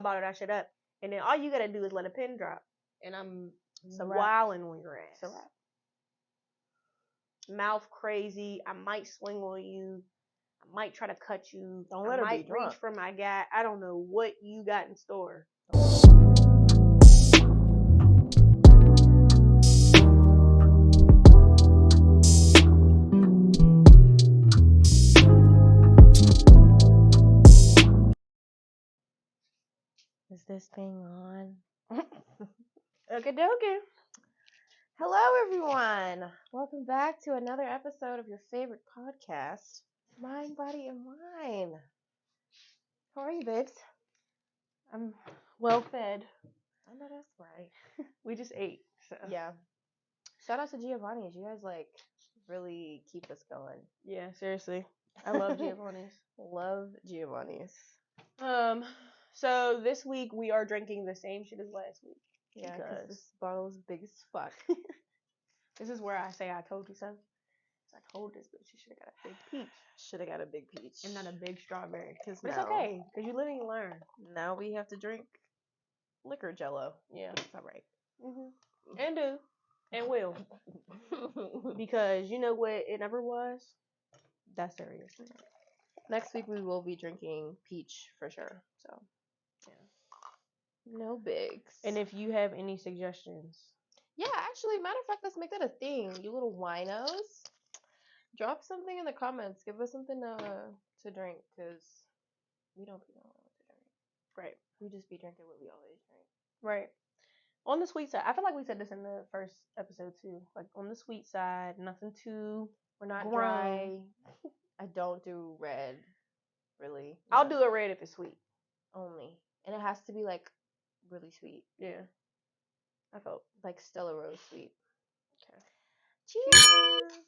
bottle that shit up, and then all you gotta do is let a pin drop, and I'm wilding on your ass. Mouth crazy. I might swing on you. I might try to cut you. Don't let I her might be reach drunk. for my guy. I don't know what you got in store. Is this thing on? Okay, dokie. Hello, everyone. Welcome back to another episode of your favorite podcast, Mind, Body, and Wine. How are you, babes? I'm well fed. I know that's right. We just ate. So. Yeah. Shout out to Giovanni's. You guys really keep us going. Yeah, seriously. I love Giovanni's. Love Giovanni's. So this week we are drinking the same shit as last week. Yeah, because this bottle is big as fuck. This is where I say I told you so. I told this bitch she should have got a big peach. Should have got a big peach. And not a big strawberry. But It's okay, because you live and you learn. Now we have to drink liquor jello. Yeah. That's all right. Mm-hmm. And do. And will. Because you know what it never was? That's serious. Next week we will be drinking peach for sure. So, yeah. No bigs. And if you have any suggestions. Yeah, actually, matter of fact, let's make that a thing. You little winos. Drop something in the comments. Give us something to drink, because we don't be knowing what to drink. Right. We just be drinking what we always drink. Right. On the sweet side, I feel like we said this in the first episode too. Like on the sweet side, nothing too. We're not dry. I don't do red, really. I'll do a red if it's sweet. Only, and it has to be like really sweet. Yeah. I felt like Stella Rose sweet. Okay. Cheers.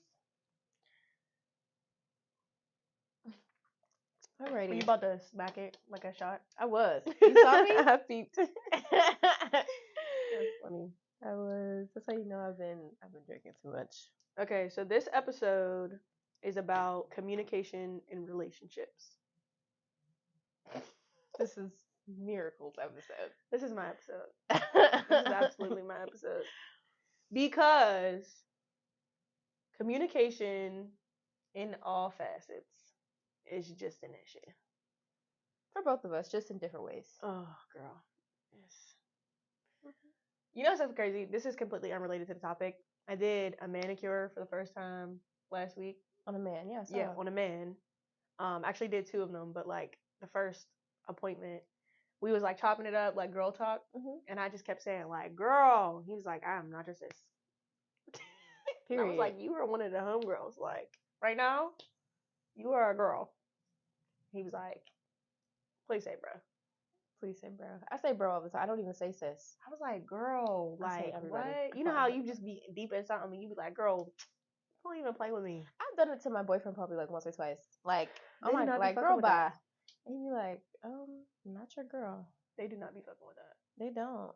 Alrighty. Were you about to smack it like a shot? I was. You saw me? I peeped. That's funny. I was. That's how you know I've been drinking too much. Okay, so this episode is about communication in relationships. This is Miracle's episode. This is my episode. This is absolutely my episode. Because communication in all facets is just an issue. For both of us, just in different ways. Oh, girl. Yes. Mm-hmm. You know something crazy? This is completely unrelated to the topic. I did a manicure for the first time last week. On a man, yeah. Yeah, on a man. Actually did 2 of them, but like the first appointment, we was like chopping it up like girl talk, and I just kept saying like girl. He was like, I am not your sis. Period. I was like, you were one of the homegirls. Like right now, you are a girl. He was like, please say bro. Please say bro. I say bro all the time. I don't even say sis. I was like, girl, like what? You know how you just be deep in something and you be like, girl, don't even play with me. I've done it to my boyfriend probably like once or twice. Like, I'm like girl, bye. That. And he'd be like, not your girl. They do not be fucking with that. They don't.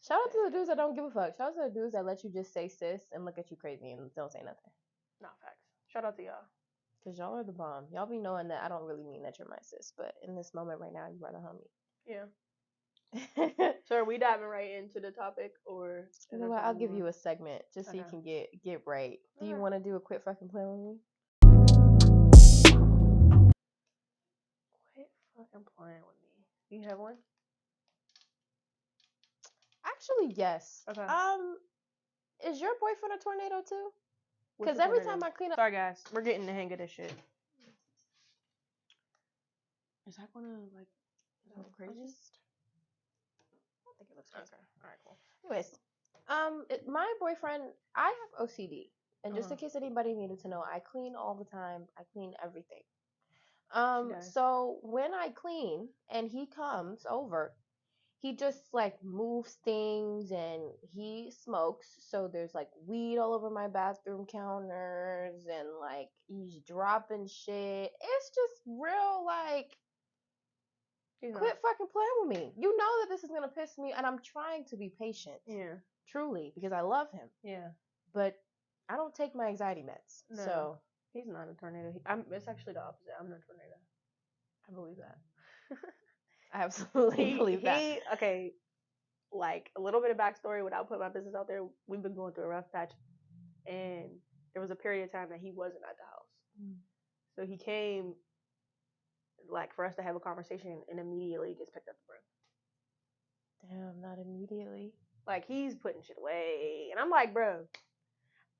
Shout out to the dudes that don't give a fuck. Shout out to the dudes that let you just say sis and look at you crazy and don't say nothing. Not facts. Shout out to y'all. Because y'all are the bomb. Y'all be knowing that I don't really mean that you're my sis, but in this moment right now, you are the homie. Yeah. So are we diving right into the topic, or? You know what? I'll give you a segment just so you can get right. Do you want to do a quick fucking play with me? Quit fucking playing with me. Do you have one? Actually, yes. Okay. Is your boyfriend a tornado too? Because every time I clean up. Sorry guys, we're getting the hang of this shit. Is that gonna like look crazy? I think it looks crazy. Okay. All right, cool. Anyways, my boyfriend, I have OCD, and just in case anybody needed to know, I clean all the time. I clean everything. So when I clean and he comes over, he just like moves things and he smokes. So there's like weed all over my bathroom counters and like he's dropping shit. It's just real like, quit fucking playing with me. You know that this is going to piss me and I'm trying to be patient. Yeah. Truly, because I love him. Yeah. But I don't take my anxiety meds. No. So he's not a tornado. It's actually the opposite. I'm not a tornado. I believe that. I absolutely believe that. Okay, like a little bit of backstory without putting my business out there. We've been going through a rough patch, and there was a period of time that he wasn't at the house. So he came, like, for us to have a conversation, and immediately just picked up the broom. Damn, not immediately. Like, he's putting shit away, and I'm like, bro,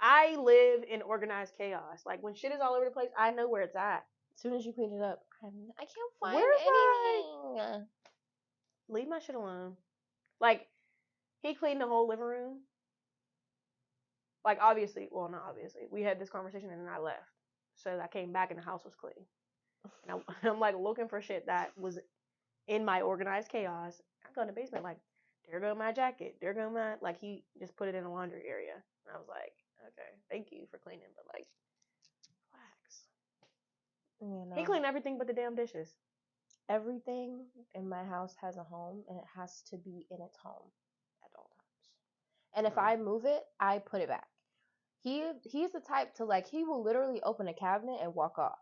I live in organized chaos. Like, when shit is all over the place, I know where it's at. As soon as you clean it up, I can't find anything. Leave my shit alone. Like, he cleaned the whole living room. Like, obviously, well, not obviously. We had this conversation and then I left. So I came back and the house was clean. And I'm like looking for shit that was in my organized chaos. I go in the basement, like, there go my jacket. There go my, like, he just put it in the laundry area. And I was like, okay, thank you for cleaning, but like, relax. You know, He cleaned everything but the damn dishes. Everything in my house has a home, and it has to be in its home at all times. And if I move it, I put it back. He's the type to, like, he will literally open a cabinet and walk off,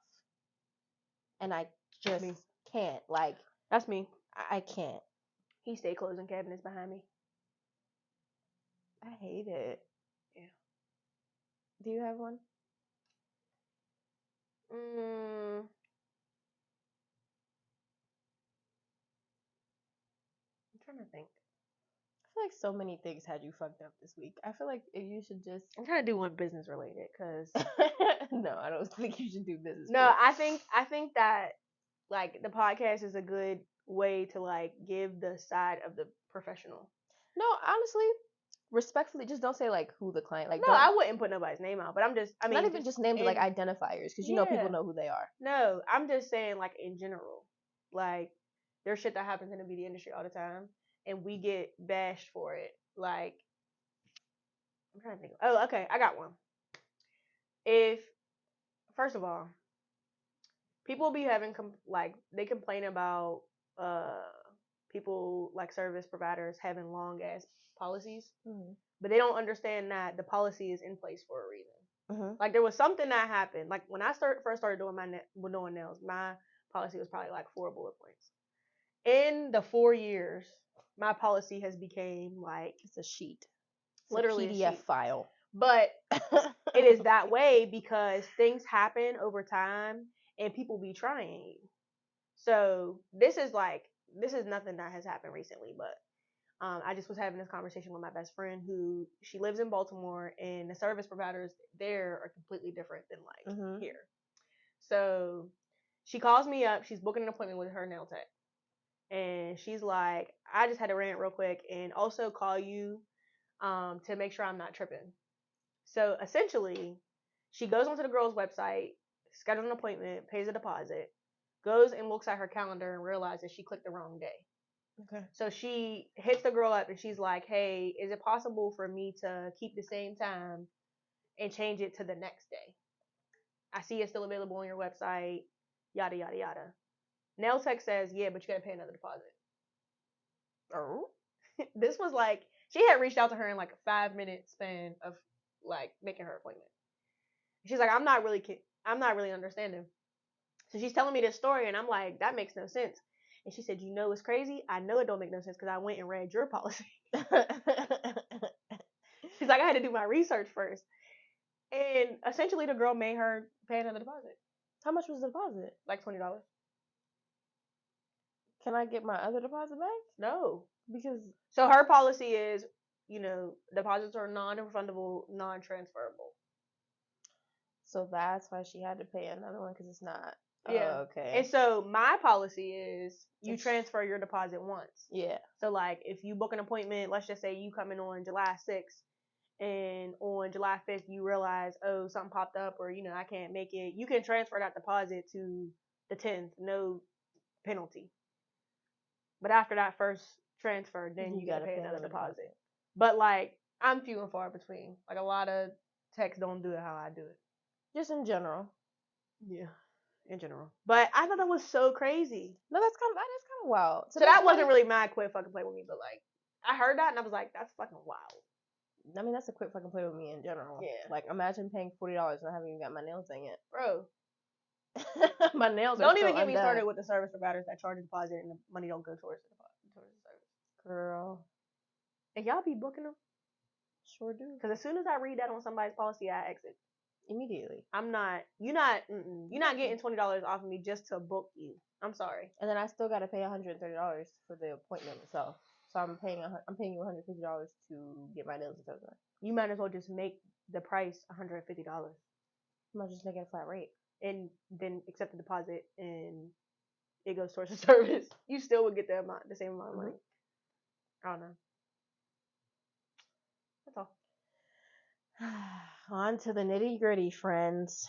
and I just can't. Like, that's me. I can't. He stay closing cabinets behind me. I hate it. Yeah. Do you have one? I'm trying to think. I feel like so many things had you fucked up this week. I feel like you should just. I'm trying to do one business related, cause no, I don't think you should do business. No, I think that, like, the podcast is a good way to, like, give the side of the professional. No, honestly, respectfully, just don't say, like, who the client. Like, no, I wouldn't put nobody's name out, but I'm just, I mean, not even just names, like, identifiers, because you know people know who they are. No, I'm just saying, like, in general, like, there's shit that happens in the media industry all the time, and we get bashed for it. Like, I'm trying to think. Oh, okay, I got one. If, first of all, people be having like, they complain about people, like, service providers having long ass policies, but they don't understand that the policy is in place for a reason. Like, there was something that happened. Like, when I first started doing doing nails, my policy was probably like 4 bullet points. In the 4 years, my policy has became like, it's a sheet. It's literally a PDF file. But it is that way because things happen over time and people be trying. So this is nothing that has happened recently, but I just was having this conversation with my best friend who, she lives in Baltimore, and the service providers there are completely different than, like, here. So she calls me up. She's booking an appointment with her nail tech. And she's like, I just had to rant real quick and also call you to make sure I'm not tripping. So essentially, she goes onto the girl's website, schedules an appointment, pays a deposit, goes and looks at her calendar and realizes she clicked the wrong day. Okay. So she hits the girl up and she's like, hey, is it possible for me to keep the same time and change it to the next day? I see it's still available on your website, yada, yada, yada. Nail tech says, yeah, but you gotta pay another deposit. Oh. This was like, she had reached out to her in like a 5-minute span of, like, making her appointment. She's like, I'm not really understanding. So she's telling me this story and I'm like, that makes no sense. And she said, you know what's crazy? I know it don't make no sense because I went and read your policy. She's like, I had to do my research first. And essentially the girl made her pay another deposit. How much was the deposit? Like $20. Can I get my other deposit back? No. Because so her policy is, deposits are non-refundable, non-transferable. So that's why she had to pay another one, because it's not. Yeah. Oh, okay. And so my policy is you transfer your deposit once. Yeah. So, like, if you book an appointment, let's just say you come in on July 6th, and on July 5th you realize, oh, something popped up, or, I can't make it, you can transfer that deposit to the 10th, no penalty. But after that first transfer, then you gotta pay another deposit. But, like, I'm few and far between. Like, a lot of techs don't do it how I do it. Just in general. Yeah. In general. But I thought that was so crazy. No, that is kind of wild. So that wasn't really mad quit fucking play with me, but, like, I heard that and I was like, that's fucking wild. I mean, that's a quit fucking play with me in general. Yeah. Like, imagine paying $40 and I haven't even got my nails done yet. Bro. My nails don't are even still get me started undone. with the service providers that charge a deposit and the money don't go towards the service. Girl. And y'all be booking them? Sure do. Because as soon as I read that on somebody's policy, I exit. Immediately. You're not getting $20 off of me just to book you. I'm sorry. And then I still got to pay $130 for the appointment itself. So I'm paying you $150 to get my nails done. You might as well just make the price $150. I'm not just making a flat rate. And then accept the deposit and it goes towards the service. You still would get the same amount of money. I don't know. That's all. On to the nitty gritty, friends.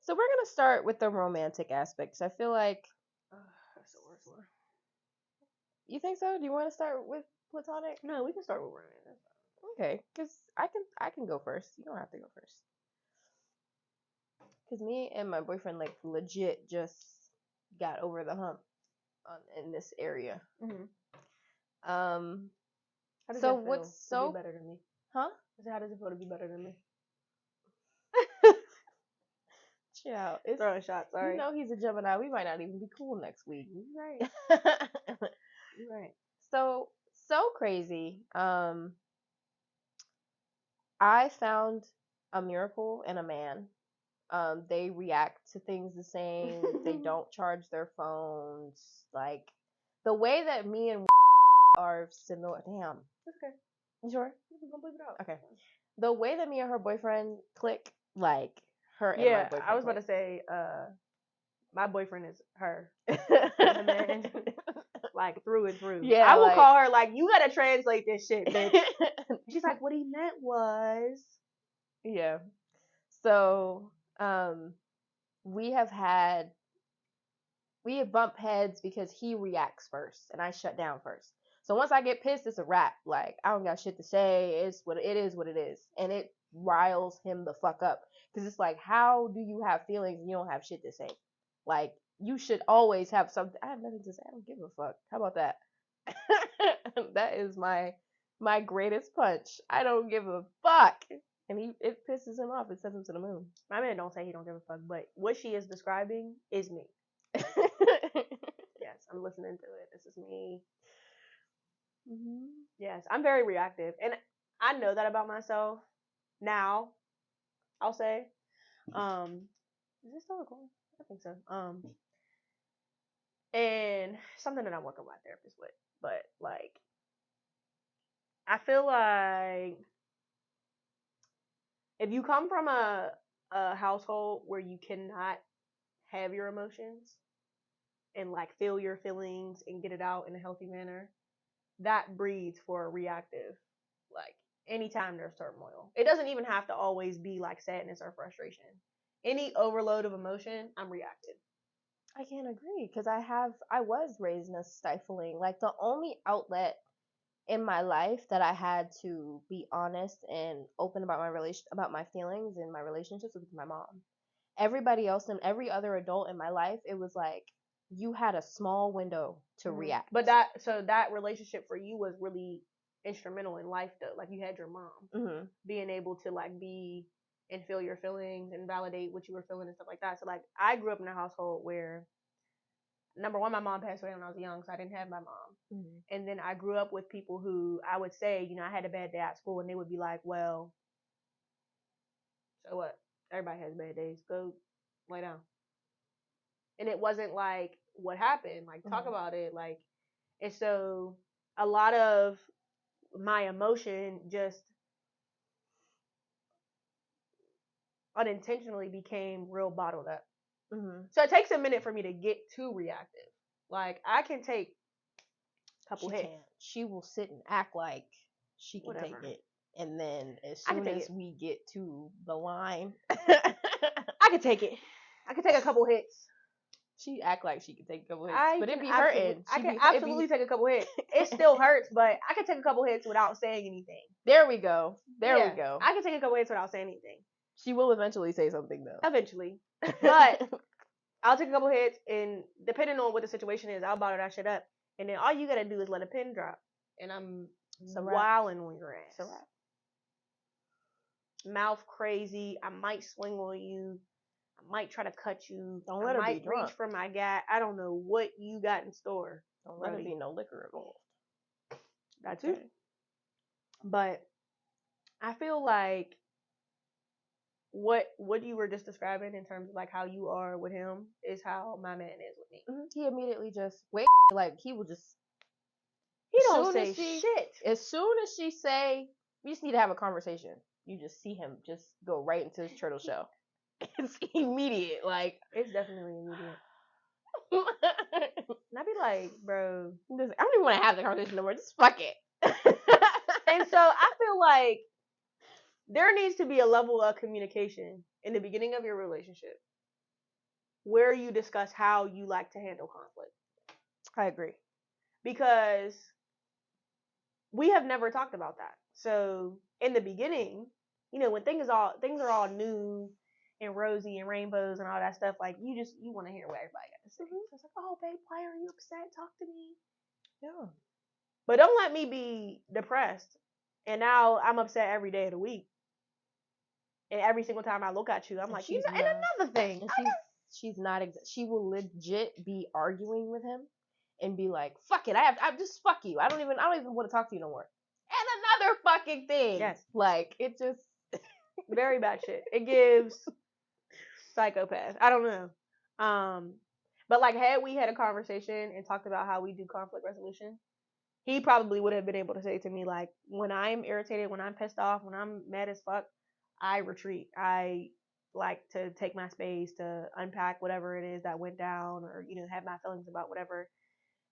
So we're gonna start with the romantic aspects. I feel like that's the worst one. You think so? Do you want to start with platonic? No, we can start with romantic. Okay, because I can go first. You don't have to go first. Because me and my boyfriend like legit just got over the hump in this area. Mm-hmm. How does so it feel what's to be better than me? Huh? How does it feel to be better than me? Chill out. It's throwing shots. Sorry. You know he's a Gemini. We might not even be cool next week. Right. Right. So crazy. I found a miracle in a man. They react to things the same. They don't charge their phones. Like the way that me and are similar. Damn. Okay. You sure? You can bleep it out. Okay. The way that me and her boyfriend click, like her and my boyfriend. I was about to say, my boyfriend is her. The man. Like through and through. Yeah. I will call her like, you gotta translate this shit, bitch. She's like, what he meant was. Yeah. So, we have bumped heads because he reacts first and I shut down first. So once I get pissed, it's a wrap. Like, I don't got shit to say. It's what it is, and it riles him the fuck up because it's like, how do you have feelings and you don't have shit to say? Like, you should always have something. I have nothing to say. I don't give a fuck. How about that? That is my greatest punch. I don't give a fuck. And it pisses him off. It sends him to the moon. My man don't say he don't give a fuck, but what she is describing is me. Yes, I'm listening to it. This is me. Mm-hmm. Yes, I'm very reactive, and I know that about myself now. I'll say, is this still recording? I think so. And something that I'm working with my therapist with, but like, I feel like if you come from a household where you cannot have your emotions and like feel your feelings and get it out in a healthy manner, that breeds for a reactive, like anytime there's turmoil. It doesn't even have to always be like sadness or frustration. Any overload of emotion, I'm reactive. I can't agree because I was raised in a stifling, like the only outlet in my life that I had to be honest and open about my feelings and my relationships with my mom. Everybody else and every other adult in my life, it was like you had a small window to react. But that relationship for you was really instrumental in life though. Like you had your mom being able to like be and feel your feelings and validate what you were feeling and stuff like that. So like I grew up in a household where number one, my mom passed away when I was young, so I didn't have my mom. And then I grew up with people who I would say, you know, I had a bad day at school and they would be like, well, so what? Everybody has bad days. Go lay down. And it wasn't like, what happened? Like, talk about it. Like, and so a lot of my emotion just unintentionally became real bottled up. So it takes a minute for me to get too reactive. Like, I can take a couple hits. She will sit and act like she can take it. And then as soon as we get to the line, I can take it. I can take a couple hits. She act like she can take a couple hits, but it be hurting. I can absolutely take a couple hits. It still hurts, but I can take a couple hits without saying anything. There we go. There we go. I can take a couple hits without saying anything. She will eventually say something though. Eventually, but I'll take a couple hits, and depending on what the situation is, I'll bottle that shit up, and then all you gotta do is let a pin drop, and I'm wilding on your ass. mouth crazy. I might swing on you. I might try to cut you. Don't let I her be might drunk. reach for my gat. I don't know what you got in store. Don't let it be no liquor involved. That too. But I feel like what you were just describing in terms of like how you are with him is how my man is with me. He immediately just wait, like he will just. He don't say shit. As soon as she say, we just need to have a conversation. You just see him just go right into his turtle shell. It's immediate, like it's definitely immediate. And I be like, bro, I don't even want to have the conversation no more. Just fuck it. And so I feel like there needs to be a level of communication in the beginning of your relationship where you discuss how you like to handle conflict. I agree. Because we have never talked about that. So in the beginning, you know, when things are all new and rosy and rainbows and all that stuff, like you want to hear what everybody got to say. So it's like, oh babe, why are you upset? Talk to me. Yeah. But don't let me be depressed. And now I'm upset every day of the week. And every single time I look at you, I'm and like, you know, and another thing. And she's not, she will legit be arguing with him and be like, fuck it, I'm just fuck you. I don't even want to talk to you no more. And another fucking thing. Yes. Like, it just. Very bad shit. It gives psychopath. I don't know. But like, had we had a conversation and talked about how we do conflict resolution, he probably would have been able to say to me, like, when I'm irritated, when I'm pissed off, when I'm mad as fuck, I retreat. I like to take my space to unpack whatever it is that went down, or, you know, have my feelings about whatever.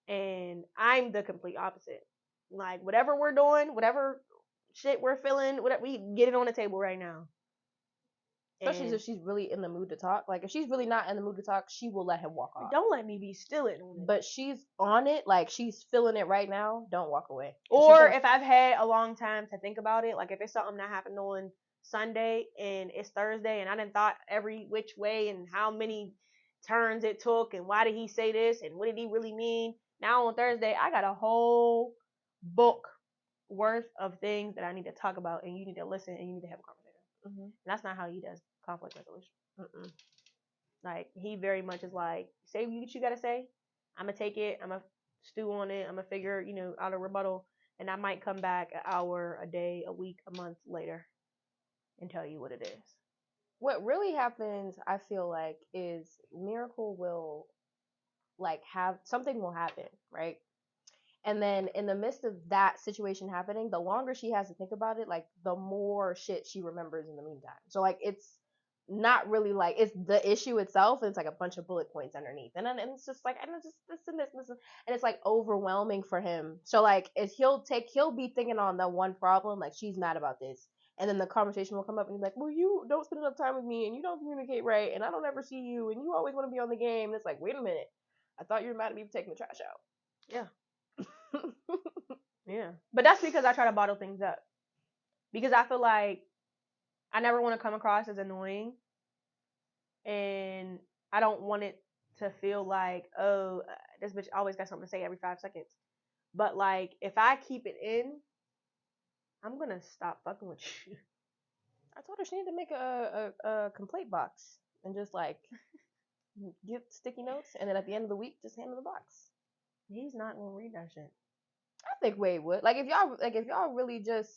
And I'm the complete opposite. Like, whatever we're doing, whatever shit we're feeling, whatever, we get it on the table right now. Especially if she's really in the mood to talk. Like, if she's really not in the mood to talk, she will let him walk off. Don't let me be still on it. But she's on it, like, she's feeling it right now, don't walk away. Or if I've had a long time to think about it, like if it's something that happened on Sunday and it's Thursday and I done thought every which way and how many turns it took and why did he say this and what did he really mean. Now on Thursday, I got a whole book worth of things that I need to talk about, and you need to listen and you need to have a conversation. And that's not how he does conflict resolution. Like, he very much is like, say what you gotta say. I'm gonna take it. I'm gonna stew on it. I'm gonna figure, you know, out a rebuttal, and I might come back an hour, a day, a week, a month later, and tell you what it is. What really happens, I feel like, is Miracle will, like, have something will happen, right? And then in the midst of that situation happening, the longer she has to think about it, like, the more shit she remembers in the meantime. So, like, it's not really like it's the issue itself. It's like a bunch of bullet points underneath, and then it's just like, and it's just this and this, and it's like overwhelming for him. So like, if he'll be thinking on the one problem, like she's mad about this, and then the conversation will come up, and he's like, well, you don't spend enough time with me, and you don't communicate right, and I don't ever see you, and you always want to be on the game. And it's like, wait a minute, I thought you were mad at me for taking the trash out. Yeah. Yeah. But that's because I try to bottle things up. Because I feel like I never want to come across as annoying. And I don't want it to feel like, oh, this bitch always got something to say every 5 seconds. But like, if I keep it in, I'm going to stop fucking with you. I told her she needed to make a complaint box and just like get sticky notes, and then at the end of the week, just hand him the box. He's not gonna read that shit. I think Wade would. Like, if y'all really just,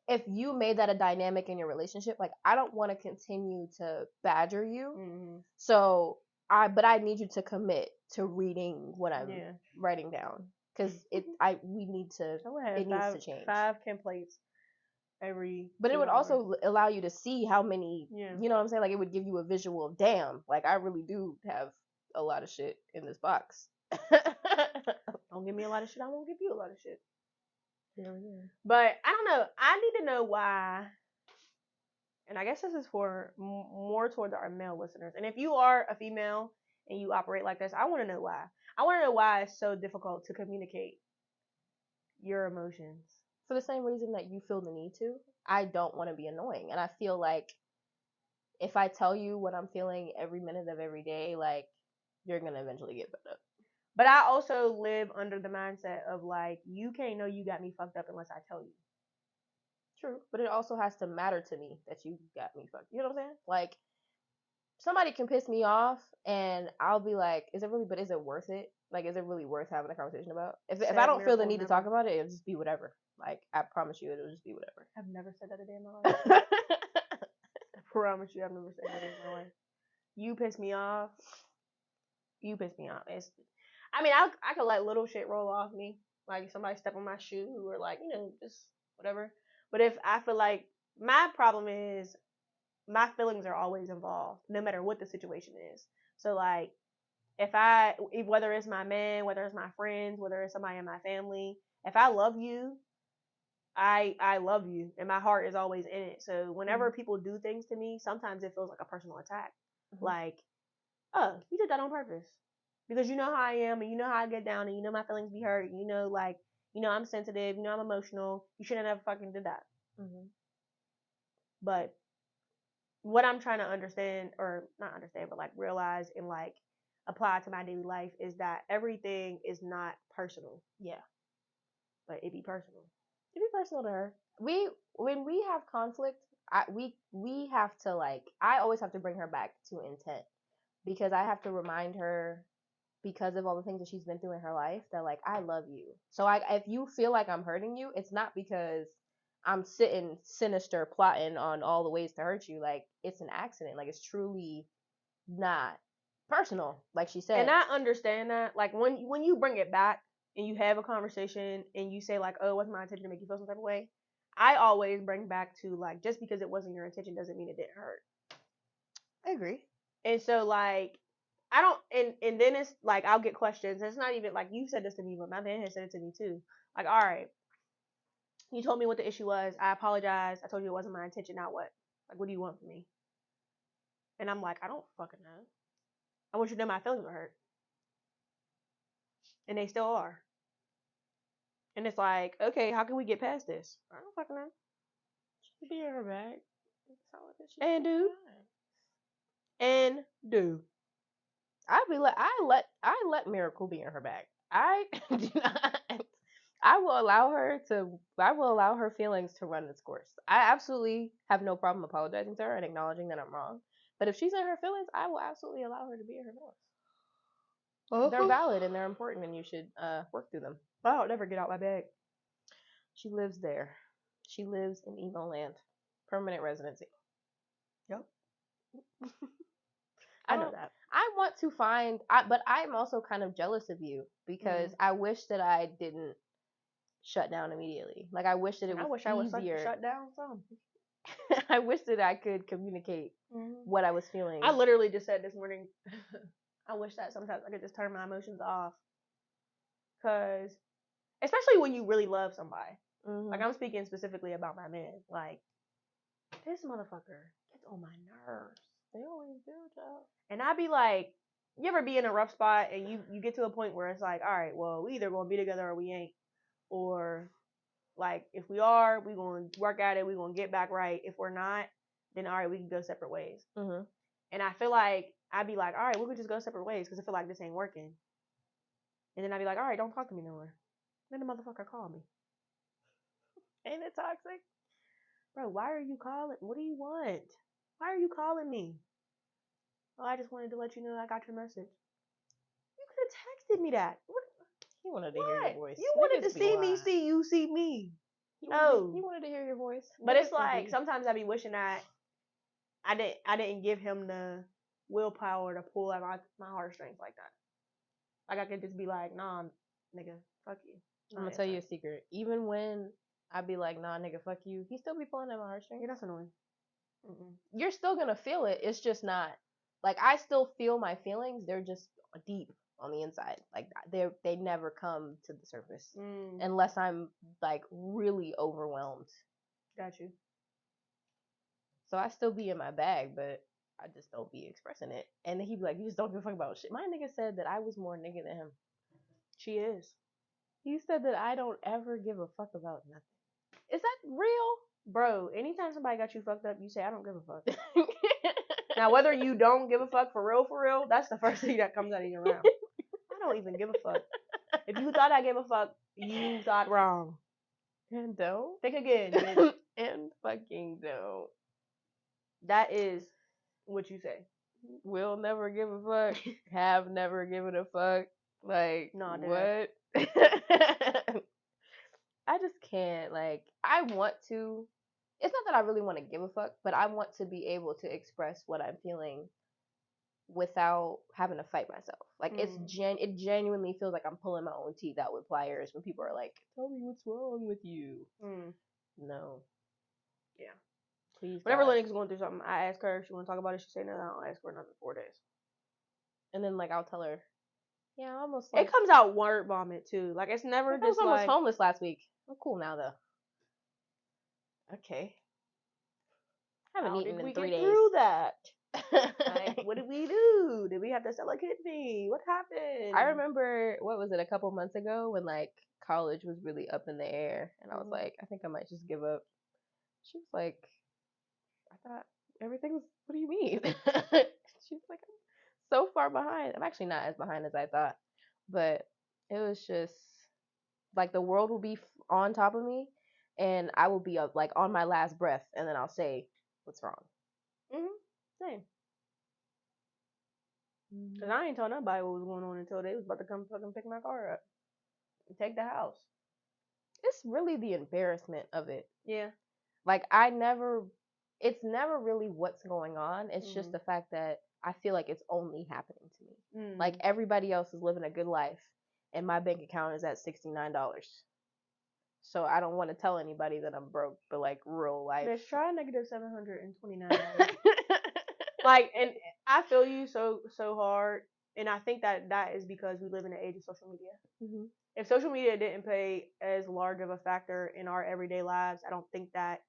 if you made that a dynamic in your relationship, like, I don't want to continue to badger you. So but I need you to commit to reading what I'm writing down, because it needs to change. 5 complaints every. But it would also allow you to see how many. You know what I'm saying? Like, it would give you a visual of, damn, like, I really do have a lot of shit in this box. Don't give me a lot of shit, I won't give you a lot of shit. Yeah. But I don't know. I need to know why. And I guess this is for more towards our male listeners. And if you are a female and you operate like this, I want to know why. I want to know why it's so difficult to communicate your emotions. For the same reason that you feel the need to. I don't want to be annoying. And I feel like if I tell you what I'm feeling every minute of every day, like, you're going to eventually get fed up. But I also live under the mindset of, like, you can't know you got me fucked up unless I tell you. true. But it also has to matter to me that you got me fucked. You know what I'm saying? Like, somebody can piss me off and I'll be like, is it worth it? Like, is it really worth having a conversation about? If I don't feel the need to talk about it, it'll just be whatever. Like, I promise you, it'll just be whatever. I've never said that a day in my life. I promise you, I've never said that a day in my life. You piss me off. You piss me off. I could let little shit roll off me. Like, somebody step on my shoe or, like, just whatever. But if I feel like, my problem is, my feelings are always involved, no matter what the situation is. So, like, whether it's my man, whether it's my friends, whether it's somebody in my family, if I love you, I love you, and my heart is always in it. So whenever people do things to me, sometimes it feels like a personal attack. Like, oh, you did that on purpose. Because you know how I am, and you know how I get down, and you know my feelings be hurt, and I'm sensitive, I'm emotional. You shouldn't have fucking did that. But what I'm trying to understand, or not understand, but, like, realize and, like, apply to my daily life is that everything is not personal. Yeah. But it be personal. It be personal to her. When we have conflict, we have to, like, I always have to bring her back to intent, because I have to remind her, because of all the things that she's been through in her life, that, like, I love you. So if you feel like I'm hurting you, it's not because I'm sitting sinister plotting on all the ways to hurt you. Like, it's an accident. Like, it's truly not personal, like she said. And I understand that. Like, when you bring it back and you have a conversation and you say, like, oh, it wasn't my intention to make you feel some type of way, I always bring back to, like, just because it wasn't your intention doesn't mean it didn't hurt. I agree. And so, like, I don't, and then it's like, I'll get questions. It's not even like, you said this to me, but my man has said it to me too. Like, all right, you told me what the issue was. I apologize. I told you it wasn't my intention. Now what? Like, what do you want from me? And I'm like, I don't fucking know. I want you to know my feelings were hurt. And they still are. And it's like, okay, how can we get past this? I don't fucking know. She be in her bag. And do. I let Miracle be in her bag. I will allow her feelings to run its course. I absolutely have no problem apologizing to her and acknowledging that I'm wrong. But if she's in her feelings, I will absolutely allow her to be in her feelings. They're valid and they're important, and you should work through them. I'll never get out my bag. She lives there. She lives in emo land. Permanent residency. Yep. I know that. I want to find, but I'm also kind of jealous of you, because I wish that I didn't shut down immediately. Like, I wish that it was easier. I wish I was shut down some. I wish that I could communicate what I was feeling. I literally just said this morning, I wish that sometimes I could just turn my emotions off. Because, especially when you really love somebody. Like, I'm speaking specifically about my man. Like, this motherfucker gets on my nerves. They always do, child. And I'd be like, you ever be in a rough spot and you get to a point where it's like, all right, well, we either gonna be together or we ain't. Or, like, if we are, we gonna work at it, we gonna get back right. If we're not, then all right, we can go separate ways. And I feel like I'd be like, all right, we could just go separate ways because I feel like this ain't working. And then I'd be like, all right, don't talk to me no more. Then the motherfucker called me. Ain't it toxic? Bro, why are you calling? What do you want? Why are you calling me? Oh, I just wanted to let you know I got your message. You could have texted me that. What? He wanted to hear your voice. You wanted to see me see you see me. No. He wanted to hear your voice. But it's like, sometimes I be wishing that I didn't give him the willpower to pull at my heartstrings like that. Like, I could just be like, nah, nigga, fuck you. I'm gonna tell you a secret. Even when I be like, nah, nigga, fuck you, he still be pulling at my heartstrings. Yeah, that's annoying. You're still gonna feel it. It's just not, like, I still feel my feelings. They're just deep on the inside. Like, they never come to the surface unless I'm, like, really overwhelmed. Got you. So I still be in my bag, but I just don't be expressing it. And then he'd be like, you just don't give a fuck about shit. My nigga said that I was more nigga than him. She is. He said that I don't ever give a fuck about nothing. Is that real? Bro, anytime somebody got you fucked up, you say, I don't give a fuck. Now, whether you don't give a fuck for real, that's the first thing that comes out of your mouth. I don't even give a fuck. If you thought I gave a fuck, you thought wrong. And don't? Think again, bitch. And fucking don't. That is what you say. Will never give a fuck. Have never given a fuck. Like, No, what? I just can't. Like, I want to. It's not that I really want to give a fuck, but I want to be able to express what I'm feeling without having to fight myself. Like, it genuinely feels like I'm pulling my own teeth out with pliers when people are like, "Tell me what's wrong with you." No. Yeah. Please. Whenever Lennox is going through something, I ask her if she want to talk about it. She say no. I'll ask her another 4 days. And then like I'll tell her, yeah, almost. Like, it comes out word vomit too. Like, it's never just I was like homeless last week. I'm cool now though. Okay. I haven't eaten in 3 days. Through that? Like, what did we do? Did we have to sell a kidney? What happened? I remember, what was it, a couple months ago when like college was really up in the air, and I was like, I think I might just give up. She was like, I thought everything was. What do you mean? She was like, I'm so far behind. I'm actually not as behind as I thought, but it was just like the world will be on top of me, and I will be up like on my last breath, and then I'll say, "What's wrong?" Same. Cause I ain't told nobody what was going on until they was about to come fucking pick my car up and take the house. It's really the embarrassment of it. Yeah. Like it's never really what's going on. It's just the fact that I feel like it's only happening to me. Like everybody else is living a good life, and my bank account is at $69. So I don't want to tell anybody that I'm broke, but like real life. Let's try -$729. Like, and I feel you so hard, and I think that is because we live in the age of social media. If social media didn't play as large of a factor in our everyday lives, I don't think that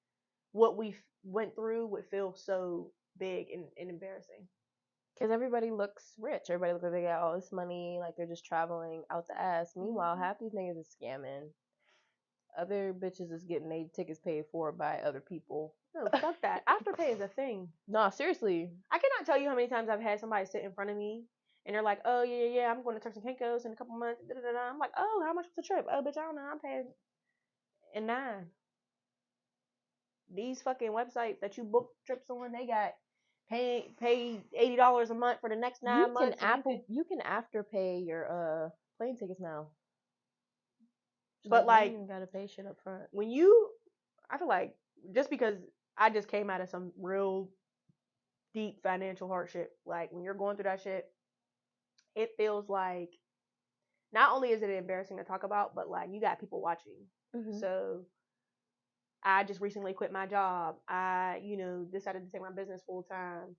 what we went through would feel so big and embarrassing. Because everybody looks rich. Everybody looks like they got all this money, like they're just traveling out the ass. Meanwhile, half these niggas is scamming. Other bitches is getting their tickets paid for by other people. No, fuck that. Afterpay is a thing. No, seriously. I cannot tell you how many times I've had somebody sit in front of me and they're like, oh, yeah, I'm going to Turks and Caicos in a couple months. Da-da-da-da. I'm like, oh, how much was the trip? Oh, bitch, I don't know. I'm paying and $9. These fucking websites that you book trips on, they got pay $80 a month for the next 9 months. You can afterpay your plane tickets now. But like, you gotta pay shit up front. I feel like just because I just came out of some real deep financial hardship, like when you're going through that shit, it feels like not only is it embarrassing to talk about, but like you got people watching. So I just recently quit my job. I, decided to take my business full time,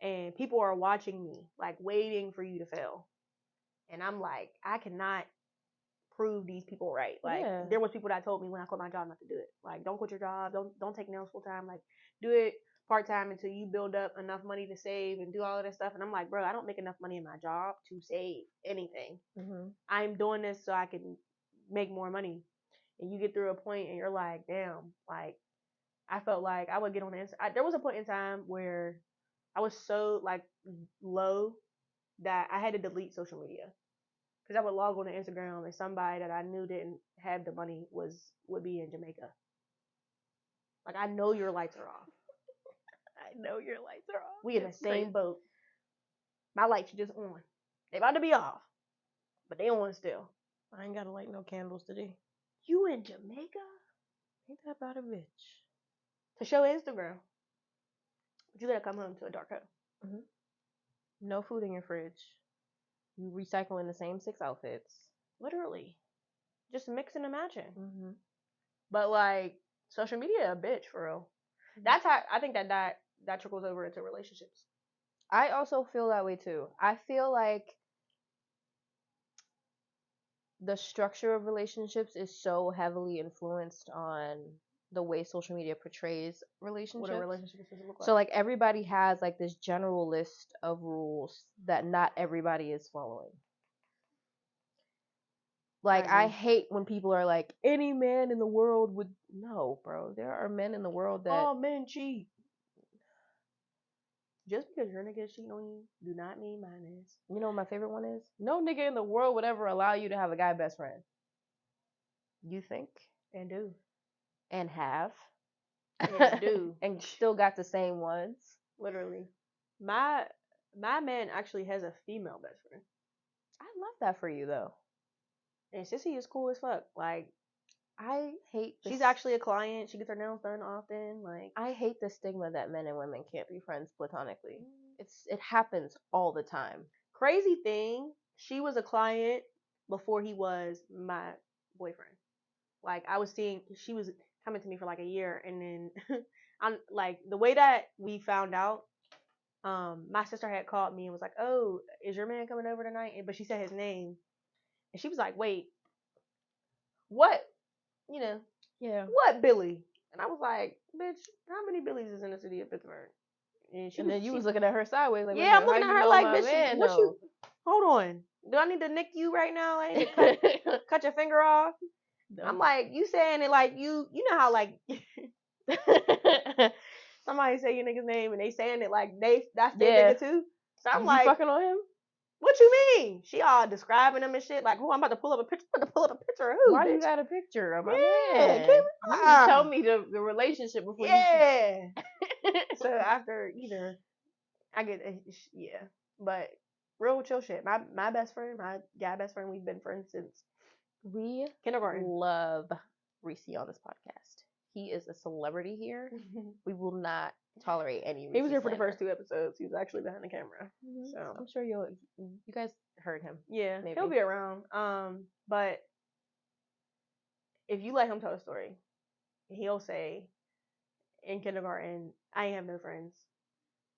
and people are watching me, like waiting for you to fail. And I'm like, I cannot prove these people right. Like, there was people that told me when I quit my job not to do it. Like, don't quit your job. Don't take nails full time. Like, do it part time until you build up enough money to save and do all of that stuff. And I'm like, bro, I don't make enough money in my job to save anything. I'm doing this so I can make more money. And you get through a point and you're like, damn, like, I felt like I would get on the there was a point in time where I was so like low that I had to delete social media. Because I would log on to Instagram and somebody that I knew didn't have the money would be in Jamaica. Like, I know your lights are off. I know your lights are off. We in the same boat. My lights are just on. They about to be off, but they on still. I ain't gotta light no candles today. You in Jamaica? Ain't that about a bitch? To show Instagram. But you gotta come home to a dark home. No food in your fridge. You recycling the same 6 outfits. Literally. Just mixing and matching. But like, social media a bitch for real. That's how I think that trickles over into relationships. I also feel that way too. I feel like the structure of relationships is so heavily influenced on the way social media portrays relationships. What a relationship is supposed to look like. So like everybody has like this general list of rules that not everybody is following. Like, I hate when people are like, any man in the world would. No, bro. There are men in the world that. All men cheat. Just because your nigga is cheating on you, do not mean mine is. You know what my favorite one is? No nigga in the world would ever allow you to have a guy best friend. You think? And do. And have. And do. And still got the same ones. Literally. My man actually has a female best friend. I love that for you though. And Sissy is cool as fuck. Like, I hate she's actually a client. She gets her nails done often. Like, I hate the stigma that men and women can't be friends platonically. It happens all the time. Crazy thing, she was a client before he was my boyfriend. Like, I was seeing, she was coming to me for like a year, and then I'm like, the way that we found out, my sister had called me and was like, "Oh, is your man coming over tonight?" But she said his name, and she was like, "Wait, what? You know, Yeah. what Billy?" And I was like, "Bitch, how many Billies is in the city of Pittsburgh?" And then you was looking at her sideways, like, yeah, I'm looking at her like, bitch, "Bitch, what you? Hold on, do I need to nick you right now? I need to cut your finger off." No. I'm like, you saying it like you know how like somebody say your nigga's name and they saying it like that's their nigga too. So I'm like, you fucking on him? What you mean? She all describing him and shit. Like, who I'm about to pull up a picture. I'm about to pull up a picture of who? Why bitch? you got a picture of my man? You tell me the relationship before you. So after either, I get yeah, but real chill shit. My best friend, my guy best friend, we've been friends since we kindergarten. Love Reese on this podcast. He is a celebrity here. We will not tolerate any Reese. He was here for the first 2 episodes. He was actually behind the camera. So I'm sure you guys heard him. Yeah, maybe. He'll be around. But if you let him tell a story, he'll say, in kindergarten, I ain't have no friends.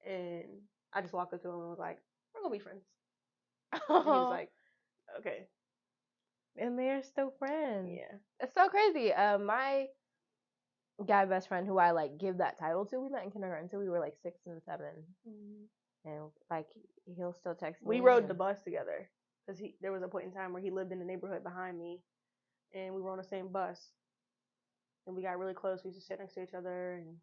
And I just walked up to him and was like, we're going to be friends. And he was like, okay. And they're still friends. Yeah. It's so crazy. My guy best friend who I like give that title to, we met in kindergarten until we were like 6 and 7. And like he'll still text me. We rode the bus together because there was a point in time where he lived in the neighborhood behind me, and we were on the same bus. And we got really close. We used to sit next to each other. And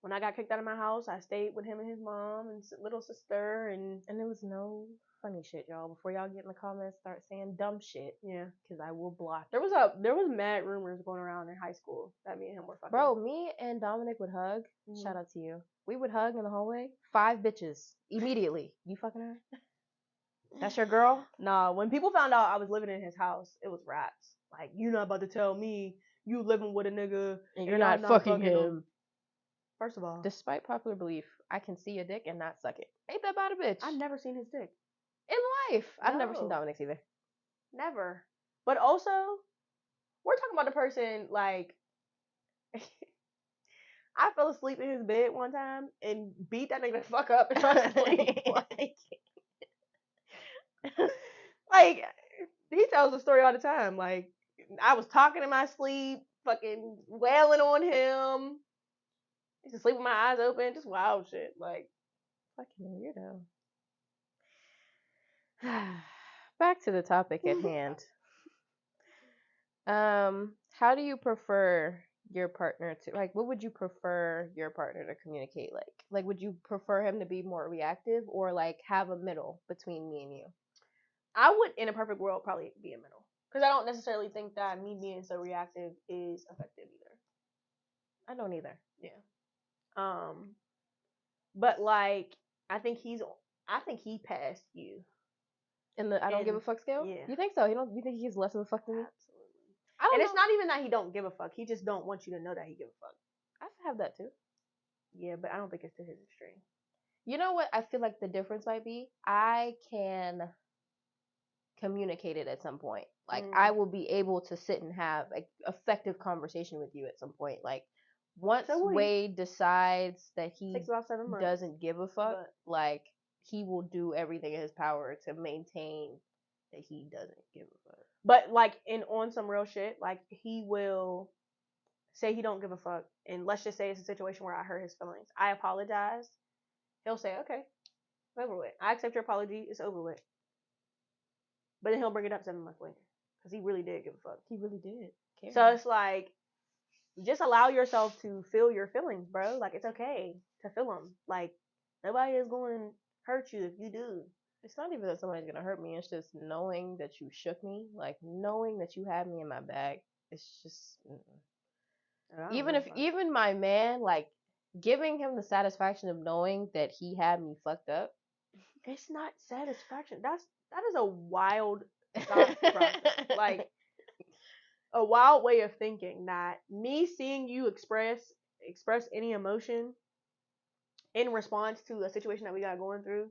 when I got kicked out of my house, I stayed with him and his mom and little sister. And there was no funny shit, y'all. Before y'all get in the comments, start saying dumb shit. Yeah, because I will block. There was mad rumors going around in high school that me and him were fucking. Bro, me and Dominic would hug. Shout out to you. We would hug in the hallway. 5 bitches immediately. You fucking her? That's your girl? Nah. When people found out I was living in his house, it was raps. Like, you not about to tell me you living with a nigga and you're not fucking him. First of all, despite popular belief, I can see a dick and not suck it. Ain't that about a bitch? I've never seen his dick in life. No. I've never seen Dominic's either. Never. But also, we're talking about the person like I fell asleep in his bed one time and beat that nigga the fuck up and tried to sleep. Like, he tells the story all the time. Like, I was talking in my sleep, fucking wailing on him. He used to sleep with my eyes open, just wild shit. Like, fucking weirdo. Back to the topic at hand. How do you prefer your partner to, like, what would you prefer your partner to communicate like? Like, would you prefer him to be more reactive or like have a middle between me and you? I would, in a perfect world, probably be a middle. Because I don't necessarily think that me being so reactive is effective either. I don't either. Yeah. But like, I think he passed you. In the I don't give a fuck scale? Yeah. You think so? You think he gives less of a fuck than me? Absolutely. And it's not even that he don't give a fuck. He just don't want you to know that he give a fuck. I have that too. Yeah, but I don't think it's to his extreme. You know what I feel like the difference might be? I can communicate it at some point. Like, I will be able to sit and have an effective conversation with you at some point. Like, once Wade decides that he doesn't give a fuck, like, he will do everything in his power to maintain that he doesn't give a fuck. But like, on some real shit, like, he will say he don't give a fuck, and let's just say it's a situation where I hurt his feelings. I apologize. He'll say, okay, it's over with. I accept your apology. It's over with. But then he'll bring it up 7 months later because he really did give a fuck. He really did. So it's like, just allow yourself to feel your feelings, bro. Like, it's okay to feel them. Like, nobody is going to hurt you if you do. It's not even that somebody's going to hurt me. It's just knowing that you shook me. Like, knowing that you had me in my bag. It's just... Even my man, like, giving him the satisfaction of knowing that he had me fucked up. It's not satisfaction. That is a wild thought process. Like, a wild way of thinking that me seeing you express any emotion in response to a situation that we got going through,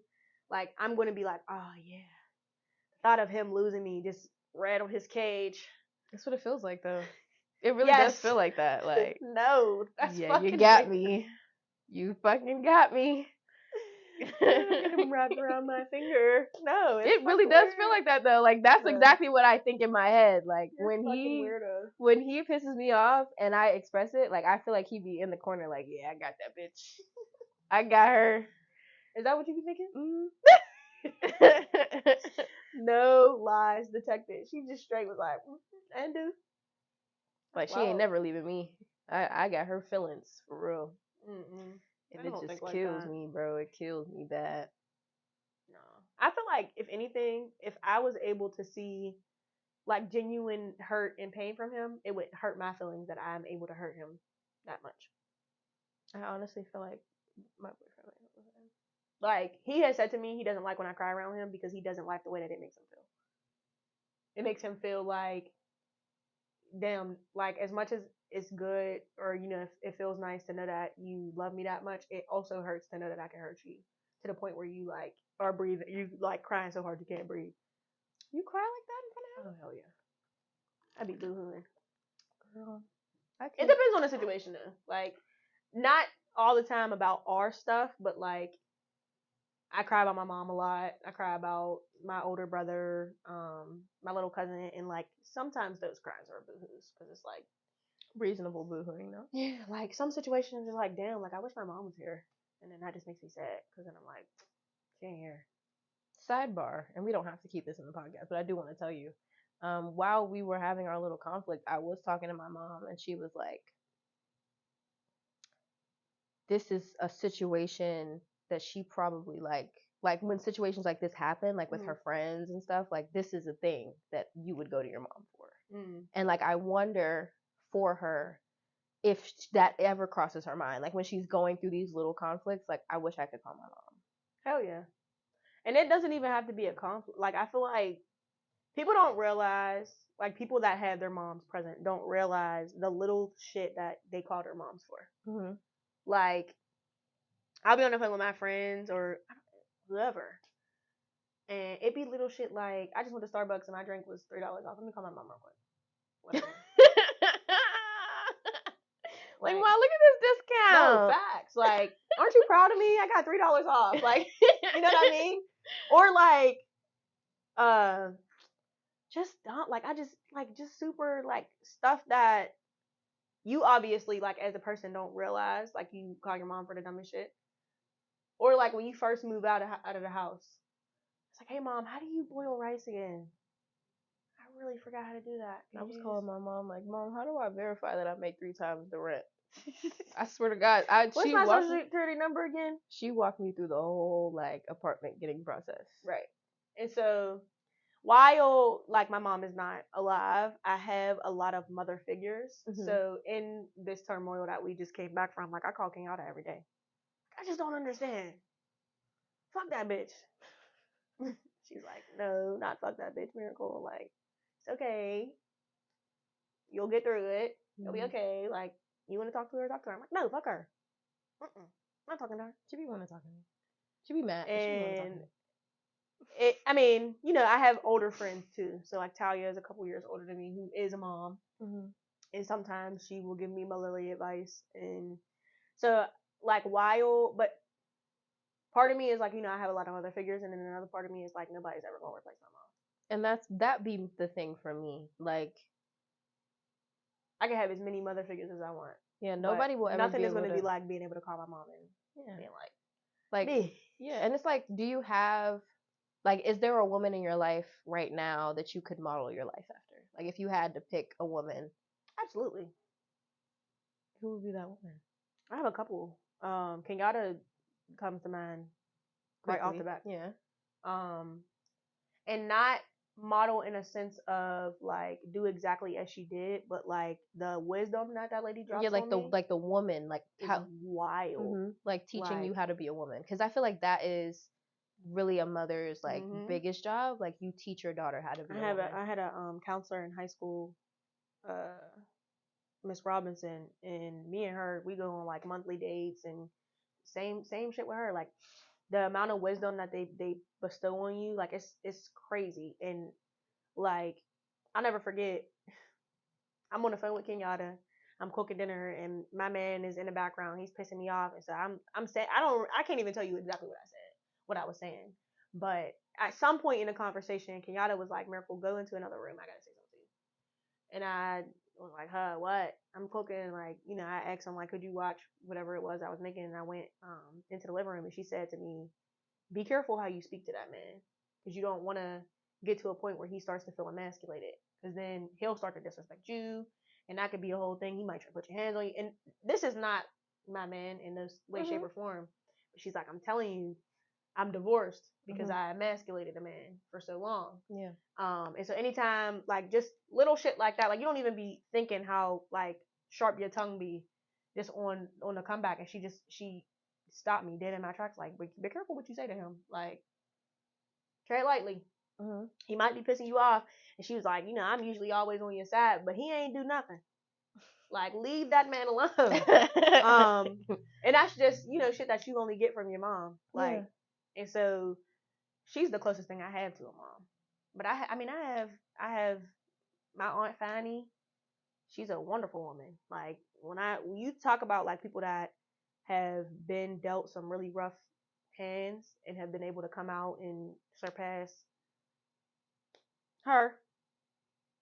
like, I'm going to be like, oh yeah, the thought of him losing me just rattled his cage. That's what it feels like, though. It really does feel like that. Like, no, that's yeah, you got me. You fucking got me. Get him wrapped around my finger. No, it really does feel like that, though. Like, that's exactly what I think in my head. Like, when he pisses me off and I express it, like, I feel like he'd be in the corner, like, yeah, I got that bitch. I got her. Is that what you be thinking? No lies detected. She just straight was like, and do. Like, she ain't never leaving me. I got her feelings, for real. And it just kills me, bro. It kills me bad. No. I feel like, if anything, if I was able to see, like, genuine hurt and pain from him, it would hurt my feelings that I'm able to hurt him that much. I honestly feel like my boyfriend might him. Like, he has said to me he doesn't like when I cry around him because he doesn't like the way that it makes him feel. It makes him feel like, damn, like, as much as it's good, or, you know, it feels nice to know that you love me that much, it also hurts to know that I can hurt you to the point where you, like, are breathing, you, like, crying so hard you can't breathe. You cry like that in front of him? Oh, hell yeah. I'd be boo-hooing. Girl, it depends on the situation, though. Like, not all the time about our stuff, but, like, I cry about my mom a lot. I cry about my older brother, my little cousin, and, like, sometimes those cries are boo-hoos because it's like reasonable boo-hooing, though. Yeah, like, some situations are like, damn, like, I wish my mom was here, and then that just makes me sad because then I'm like, she ain't here. Sidebar, and we don't have to keep this in the podcast, but I do want to tell you, while we were having our little conflict, I was talking to my mom, and she was like, this is a situation that she probably like when situations like this happen, like with her friends and stuff, like, this is a thing that you would go to your mom for. And, like, I wonder for her if that ever crosses her mind, like, when she's going through these little conflicts, like, I wish I could call my mom. Hell yeah. And it doesn't even have to be a conflict. Like, I feel like people don't realize, like, people that have their moms present don't realize the little shit that they call their moms for. Like, I'll be on the phone with my friends or whoever, and it be little shit like, I just went to Starbucks and my drink was $3 off. Let me call my mom real quick. Like, Mom, look at this discount. No, facts. Like, aren't you proud of me? I got $3 off. Like, you know what I mean? Or, like, just don't, like, I just, like, just super, like, stuff that you obviously, like, as a person don't realize, like, you call your mom for the dumbest shit. Or, like, when you first move out of the house, it's like, hey, Mom, how do you boil rice again? I really forgot how to do that. I was calling my mom, like, Mom, how do I verify that I make 3 times the rent? I swear to God. What's my social security number again? She walked me through the whole, like, apartment getting process. Right. And so, while, like, my mom is not alive, I have a lot of mother figures. So, in this turmoil that we just came back from, like, I call Kenyatta every day. I just don't understand. Fuck that bitch. She's like, no, not fuck that bitch, Miracle. Like, it's okay. You'll get through it. You'll be okay. Like, you want to talk to her? Talk to her. I'm like, no, fuck her. I'm not talking to her. She be want to talk to me. She be mad. And she be want to talk to me. I mean, you know, I have older friends too. So, like, Talia is a couple years older than me, who is a mom. And sometimes she will give me motherly advice. And so, like, but part of me is like, you know, I have a lot of other figures, and then another part of me is like, nobody's ever gonna replace my mom. And that be the thing for me. Like, I can have as many mother figures as I want. Yeah, nobody will ever. Nothing is gonna be like being able to call my mom and being like me. Yeah, and it's like, do you have, like, is there a woman in your life right now that you could model your life after? Like, if you had to pick a woman. Absolutely. Who would be that woman? I have a couple. Kenyatta comes to mind right off the bat. Yeah. And not model in a sense of like do exactly as she did, but like the wisdom that lady drops on me, like the woman, like how wild, like teaching you how to be a woman, because I feel like that is really a mother's like biggest job. Like you teach your daughter how to be a woman. I had a counselor in high school, Miss Robinson, and me and her, we go on like monthly dates and same shit with her. Like the amount of wisdom that they bestow on you, like it's crazy. And like I'll never forget, I'm on the phone with Kenyatta. I'm cooking dinner and my man is in the background. He's pissing me off, and so I'm saying I can't even tell you exactly what I was saying, but at some point in the conversation, Kenyatta was like, "Miracle, go into another room. I gotta say something to you." And I was like, "Huh, what?" I'm cooking, like, I asked him like, "Could you watch whatever it was I was making?" And I went into the living room, and she said to me, "Be careful how you speak to that man, because you don't want to get to a point where he starts to feel emasculated, because then he'll start to disrespect you, and that could be a whole thing. He might try to put your hands on you." And this is not my man in this way, shape, or form. But she's like, "I'm telling you, I'm divorced because I emasculated a man for so long." Yeah. And so anytime, like, just little shit like that, like, you don't even be thinking how like sharp your tongue be just on the comeback. And she stopped me dead in my tracks, like, be careful what you say to him, like, tread lightly. He might be pissing you off. And she was like, I'm usually always on your side, but he ain't do nothing. Like, leave that man alone. And that's just, shit that you only get from your mom. Like, and so she's the closest thing I have to a mom. But I have my aunt Fanny. She's a wonderful woman. Like, when you talk about like people that have been dealt some really rough hands and have been able to come out and surpass her,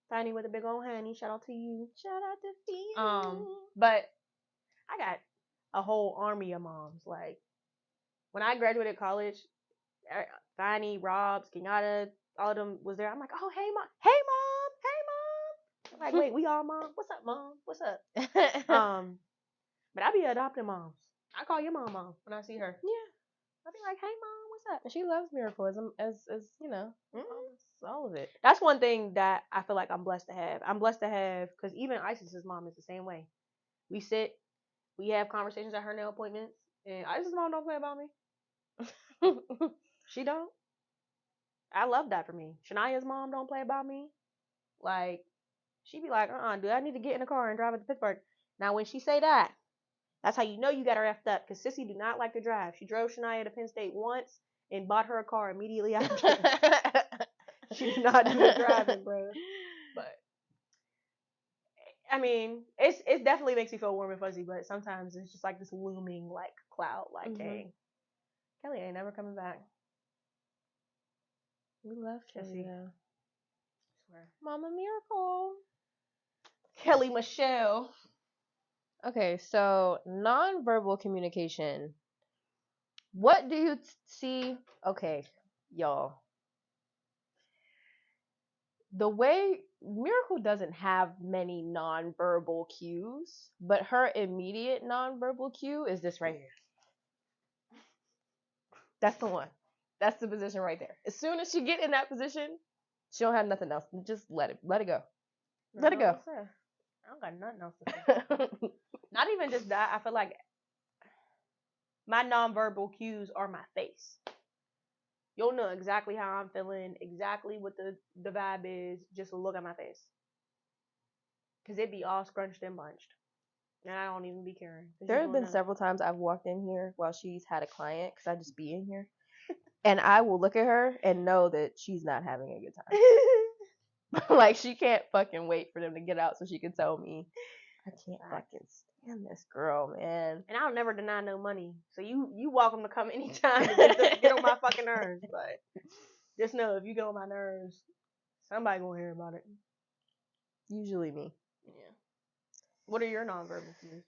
Fanny with a big old honey. Shout out to you. Shout out to you. But I got a whole army of moms. Like, when I graduated college, Fanny, Robs, Kenyatta, all of them was there. I'm like, "Oh, hey mom, hey mom, hey mom." I'm like, "Wait, we all mom? What's up, mom? What's up?" But I be adopting moms. I call your mom when I see her. Yeah. I'll be like, "Hey mom, what's up?" And she loves Miracle as all of it. That's one thing that I feel like I'm blessed to have. I'm blessed to have, because even Isis's mom is the same way. We sit, we have conversations at her nail appointments, and Isis's mom don't play about me. She don't. I love that for me. Shania's mom don't play about me. Like, she be like, "Do I need to get in the car and drive it to Pittsburgh?" Now, when she say that, that's how you know you got her effed up, because Sissy do not like to drive. She drove Shania to Penn State once and bought her a car immediately after. She did not do the driving, bro. But I mean, it definitely makes me feel warm and fuzzy, but sometimes it's just like this looming like cloud, like, dang, Kelly ain't never coming back. We love Kelly. I swear. Mama Miracle. Kelly Michelle. Okay, so nonverbal communication. What do you see? Okay, y'all. The way Miracle doesn't have many nonverbal cues, but her immediate nonverbal cue is this right here. That's the one. That's the position right there. As soon as she get in that position, she don't have nothing else. Just let it go. Let it go. I don't got nothing else to say. Not even just that. I feel like my nonverbal cues are my face. You'll know exactly how I'm feeling, exactly what the vibe is. Just look at my face. Because it be all scrunched and bunched. And I don't even be caring. There have been several times I've walked in here while she's had a client, because I just be in here. And I will look at her and know that she's not having a good time. Like, she can't fucking wait for them to get out so she can tell me, "I can't fucking stand this girl, man." And I'll never deny no money. So you welcome to come anytime to get on my fucking nerves. But just know, if you get on my nerves, somebody gonna hear about it. Usually me. Yeah. What are your nonverbal cues?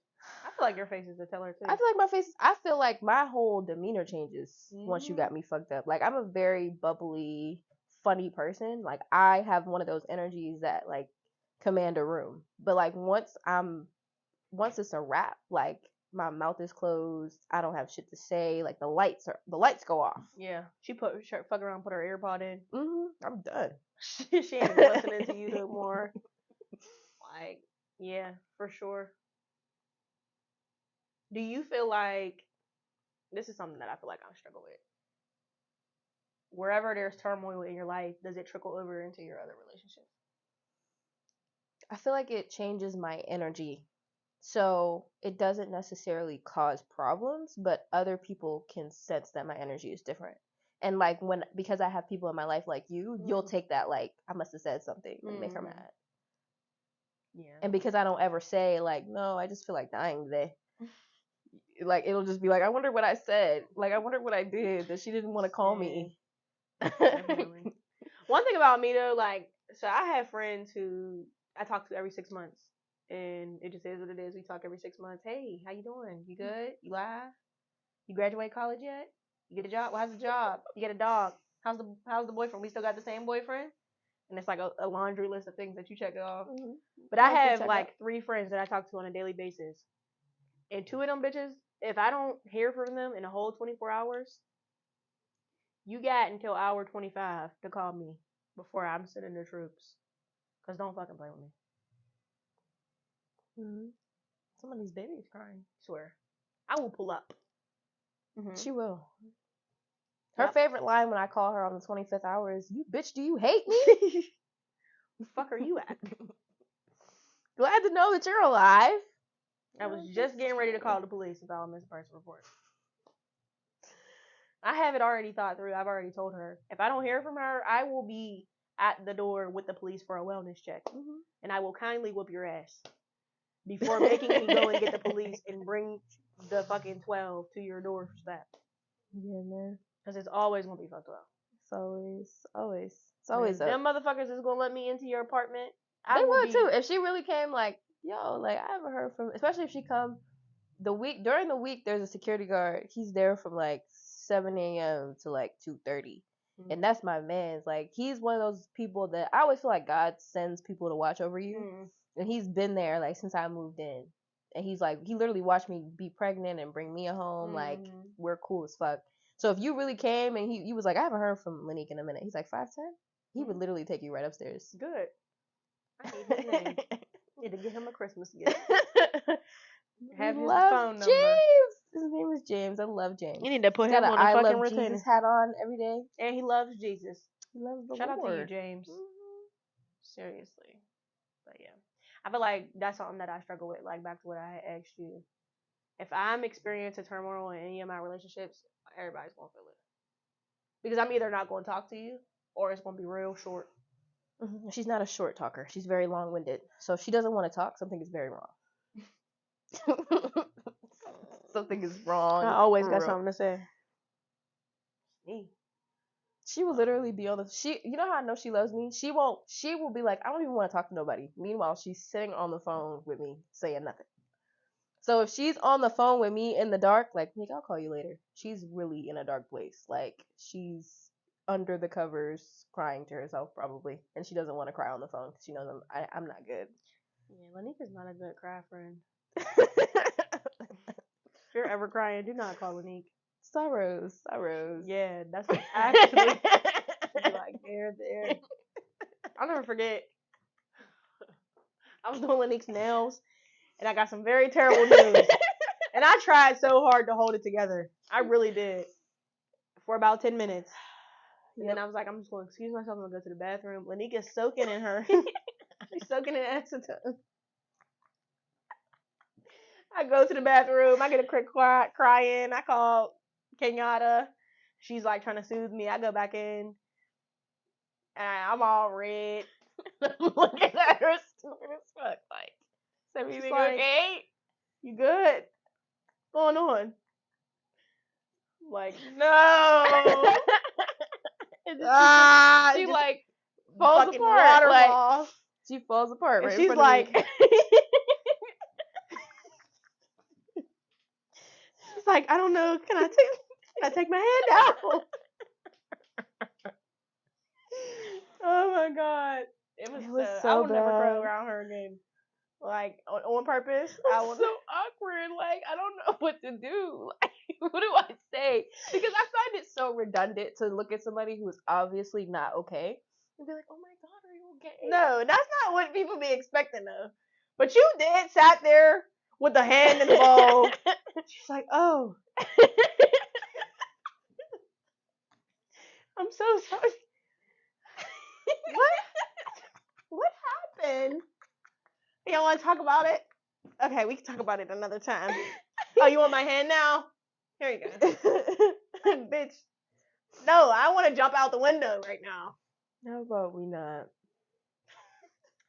I feel like your face is a teller too. I feel like my whole demeanor changes once you got me fucked up. Like, I'm a very bubbly, funny person. Like, I have one of those energies that like command a room. But like once it's a wrap, like my mouth is closed, I don't have shit to say. Like, the lights go off. Yeah. She fuck around, put her earpod in. I'm done. She ain't listening to you no more. Like, yeah, for sure. Do you feel like this is something that I feel like I struggle with? Wherever there's turmoil in your life, does it trickle over into your other relationships? I feel like it changes my energy. So it doesn't necessarily cause problems, but other people can sense that my energy is different. And like because I have people in my life like you, you'll take that like I must have said something and make her mad. Yeah. And because I don't ever say like, no, I just feel like dying today. Like it'll just be like, I wonder what I said. Like I wonder what I did that she didn't want to call me. Definitely. One thing about me though, like, so I have friends who I talk to every 6 months, and it just is what it is. We talk every 6 months. Hey, how you doing? You good? You live? You graduate college yet? You get a job? Well, how's the job? You get a dog? How's the boyfriend? We still got the same boyfriend? And it's like a laundry list of things that you check off. Mm-hmm. But I have like 3 friends that I talk to on a daily basis, and 2 of them bitches, if I don't hear from them in a whole 24 hours, you got until hour 25 to call me before I'm sending the troops. Because don't fucking play with me. Mm-hmm. Somebody's baby is crying. I swear. I will pull up. Mm-hmm. She will. Her favorite line when I call her on the 25th hour is, "You bitch, do you hate me?" The fuck are you at? Glad to know that you're alive. I was just getting ready to call the police and file a missing person report. I have it already thought through. I've already told her. If I don't hear from her, I will be at the door with the police for a wellness check. Mm-hmm. And I will kindly whoop your ass before making me go and get the police and bring the fucking 12 to your doorstep. Yeah, man. Because it's always going to be fucked up. It's always up. Them motherfuckers is going to let me into your apartment. They would too. If she really came like, yo, like I haven't heard from, especially if she come during the week, there's a security guard. He's there from like 7 a.m. to like 2:30. Mm-hmm. And that's my man's. Like, he's one of those people that I always feel like God sends people to watch over you. Mm-hmm. And he's been there like since I moved in. And he's like, he literally watched me be pregnant and bring me a home. Mm-hmm. Like, we're cool as fuck. So if you really came and he was like, I haven't heard from Nique in a minute. He's like 5'10". He would literally take you right upstairs. Good. I need his name. Need to get him a Christmas gift. Have his phone number. James. His name is James. I love James. You need to put him on a fucking retainer. Jesus hat on every day. And he loves Jesus. He loves the Shout Lord. Out to you, James. Mm-hmm. Seriously. But yeah. I feel like that's something that I struggle with. Like, back to what I asked you. If I'm experiencing turmoil in any of my relationships, everybody's going to feel it. Because I'm either not going to talk to you, or it's going to be real short. Mm-hmm. She's not a short talker. She's very long-winded. So if she doesn't want to talk, something is very wrong. Something is wrong. I always got something to say. She will literally be on you know how I know she loves me? She will be like, I don't even want to talk to nobody. Meanwhile, she's sitting on the phone with me saying nothing. So if she's on the phone with me in the dark, like, Nick, I'll call you later. She's really in a dark place. Like, she's under the covers crying to herself probably. And she doesn't want to cry on the phone because she knows I'm not good. Yeah, Lanique is not a good cry friend. If you're ever crying, do not call Lanique. Sorrows. Yeah, that's actually like there. I'll never forget. I was doing Lanique's nails, and I got some very terrible news. And I tried so hard to hold it together. I really did. For about 10 minutes. And then I was like, I'm just going to excuse myself. I'm going to go to the bathroom. Lanique is soaking in her. She's soaking in acetone. I go to the bathroom. I get a quick crying. I call Kenyatta. She's like trying to soothe me. I go back in. And I'm all red. I'm looking at her stupid as fuck. Like, is everything okay? You good? What's going on? I'm like, no. She like falls apart. Like, she falls apart. And right she's like, she's like, I don't know. Can I take my hand out? Oh my god, it was so I would never cry around her again. Like on purpose. I was so awkward. Like, I don't know what to do. Like, what do I say? Because I find it so redundant to look at somebody who is obviously not okay You'd be like, oh my God, are you okay? No, that's not what people be expecting though. But you did sat there with the hand in the bowl. She's like, oh. I'm so sorry. What happened? You don't want to talk about it? Okay, we can talk about it another time. Oh, you want my hand now? Here you go. Bitch. No, I want to jump out the window right now. How about we not?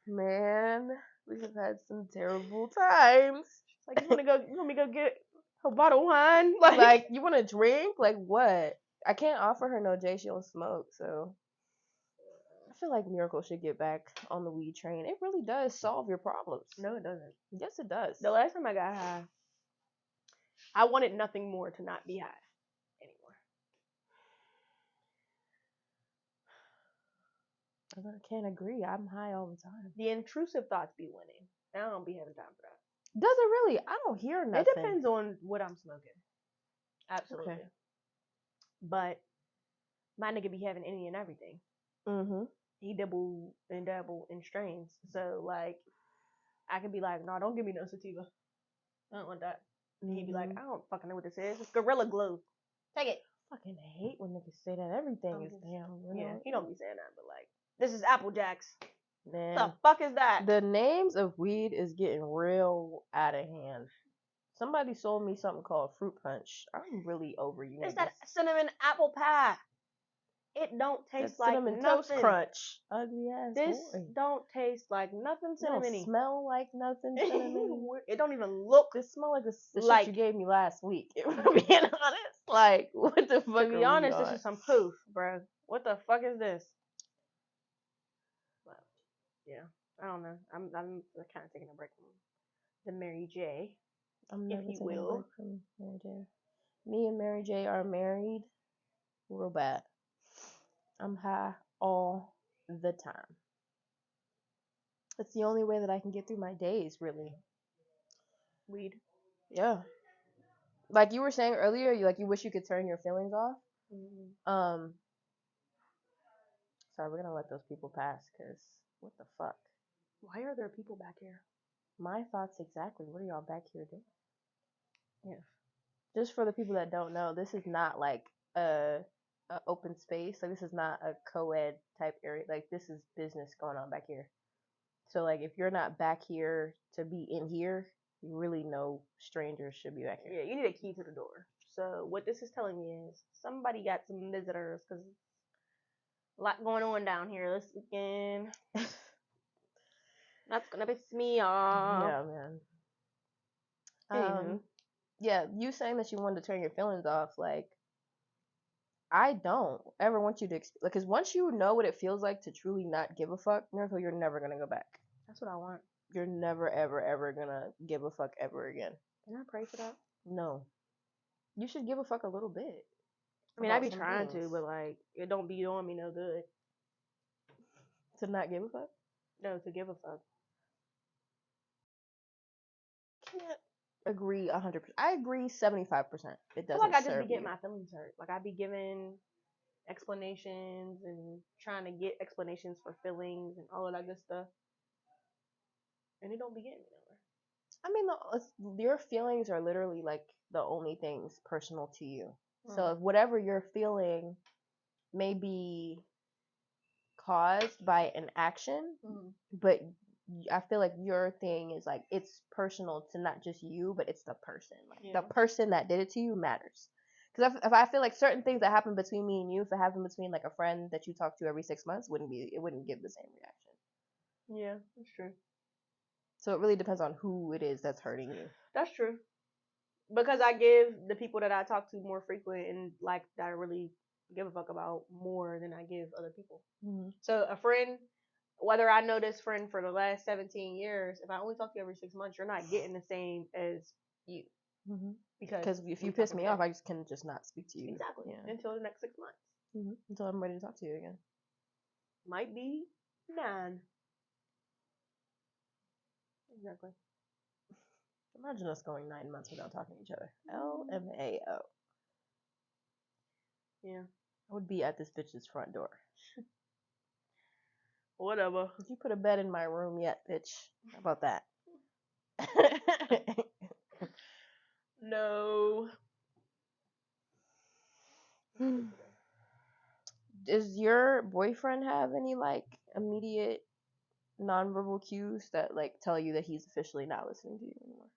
Man, we have had some terrible times. Like, you want me to go get a bottle of wine? Like you want to drink? Like what? I can't offer her no J. She don't smoke, so I feel like Miracle should get back on the weed train. It really does solve your problems. No, it doesn't. Yes, it does. The last time I got high, I wanted nothing more to not be high anymore. I can't agree. I'm high all the time. The intrusive thoughts be winning. I don't be having time for that. Does it really? I don't hear nothing. It depends on what I'm smoking. Absolutely. Okay. But my nigga be having any and everything. Mm-hmm. He dabble in strains. So like, I could be like, no, don't give me no sativa. I don't want that. And he'd be like, I don't fucking know what this is. It's Gorilla Glue. Take it. I fucking hate when niggas say that. Everything is damn. Yeah, he don't be saying that, but like, this is Apple Jacks. Man, the fuck is that? The names of weed is getting real out of hand. Somebody sold me something called fruit punch. I'm really over you. It's that cinnamon apple pie. It don't taste like cinnamon nothing. Toast Crunch. Ugly ass This boy. don't taste like nothing cinnamony. Don't smell like nothing cinnamony. It don't even look. It smell like the shit you gave me last week. If I'm being honest, like what the fuck? To be honest, this is some poof, bro. What the fuck is this? Well, yeah, I don't know. I'm kind of taking a break from the Mary J. I'm never taking a break from Mary J. Me and Mary J are married real bad. I'm high all the time. It's the only way that I can get through my days, really. Weed. Yeah. Like you were saying earlier, you wish you could turn your feelings off. Mm-hmm. Sorry, we're gonna let those people pass, cause what the fuck? Why are there people back here? My thoughts exactly. What are y'all back here doing? Yeah. Just for the people that don't know, this is not like a open space. Like this is not a co-ed type area. Like this is business going on back here. So like if you're not back here to be in here, you really know strangers should be back here. Yeah, you need a key to the door. So what this is telling me is somebody got some visitors because a lot going on down here this weekend. That's gonna piss me off. Yeah, man. Yeah, you saying that you wanted to turn your feelings off, like I don't ever want you to because once you know what it feels like to truly not give a fuck, Miracle, you're never gonna go back. That's what I want. You're never, ever, ever gonna give a fuck ever again. Can I pray for that? No. You should give a fuck a little bit. I mean, I be trying to, but like, it don't be doing me no good. To not give a fuck? No, to give a fuck. Can't agree 100%. I agree 75%. It doesn't. I feel like I just be getting my feelings hurt. Like I be giving explanations and trying to get explanations for feelings and all of that good stuff, and it don't be getting me nowhere. I mean, your feelings are literally like the only things personal to you. So if whatever you're feeling may be caused by an action, but I feel like your thing is like it's personal to not just you, but it's the person. Like the person that did it to you matters. Because if I feel like certain things that happen between me and you, if it happened between like a friend that you talk to every 6 months, it wouldn't give the same reaction. Yeah, that's true. So it really depends on who it is that's hurting you. That's true. Because I give the people that I talk to more frequent and like that I really give a fuck about more than I give other people. Mm-hmm. So a friend, whether I know this friend for the last 17 years, if I only talk to you every 6 months, you're not getting the same as you. Mm-hmm. Because if you piss me off, I can just not speak to you. Exactly. Yeah. Until the next 6 months. Mm-hmm. Until I'm ready to talk to you again. Might be 9. Exactly. Imagine us going 9 months without talking to each other. LMAO. Yeah. I would be at this bitch's front door. Whatever. If you put a bed in my room yet, bitch. How about that? No. Does your boyfriend have any like immediate nonverbal cues that like tell you that he's officially not listening to you anymore?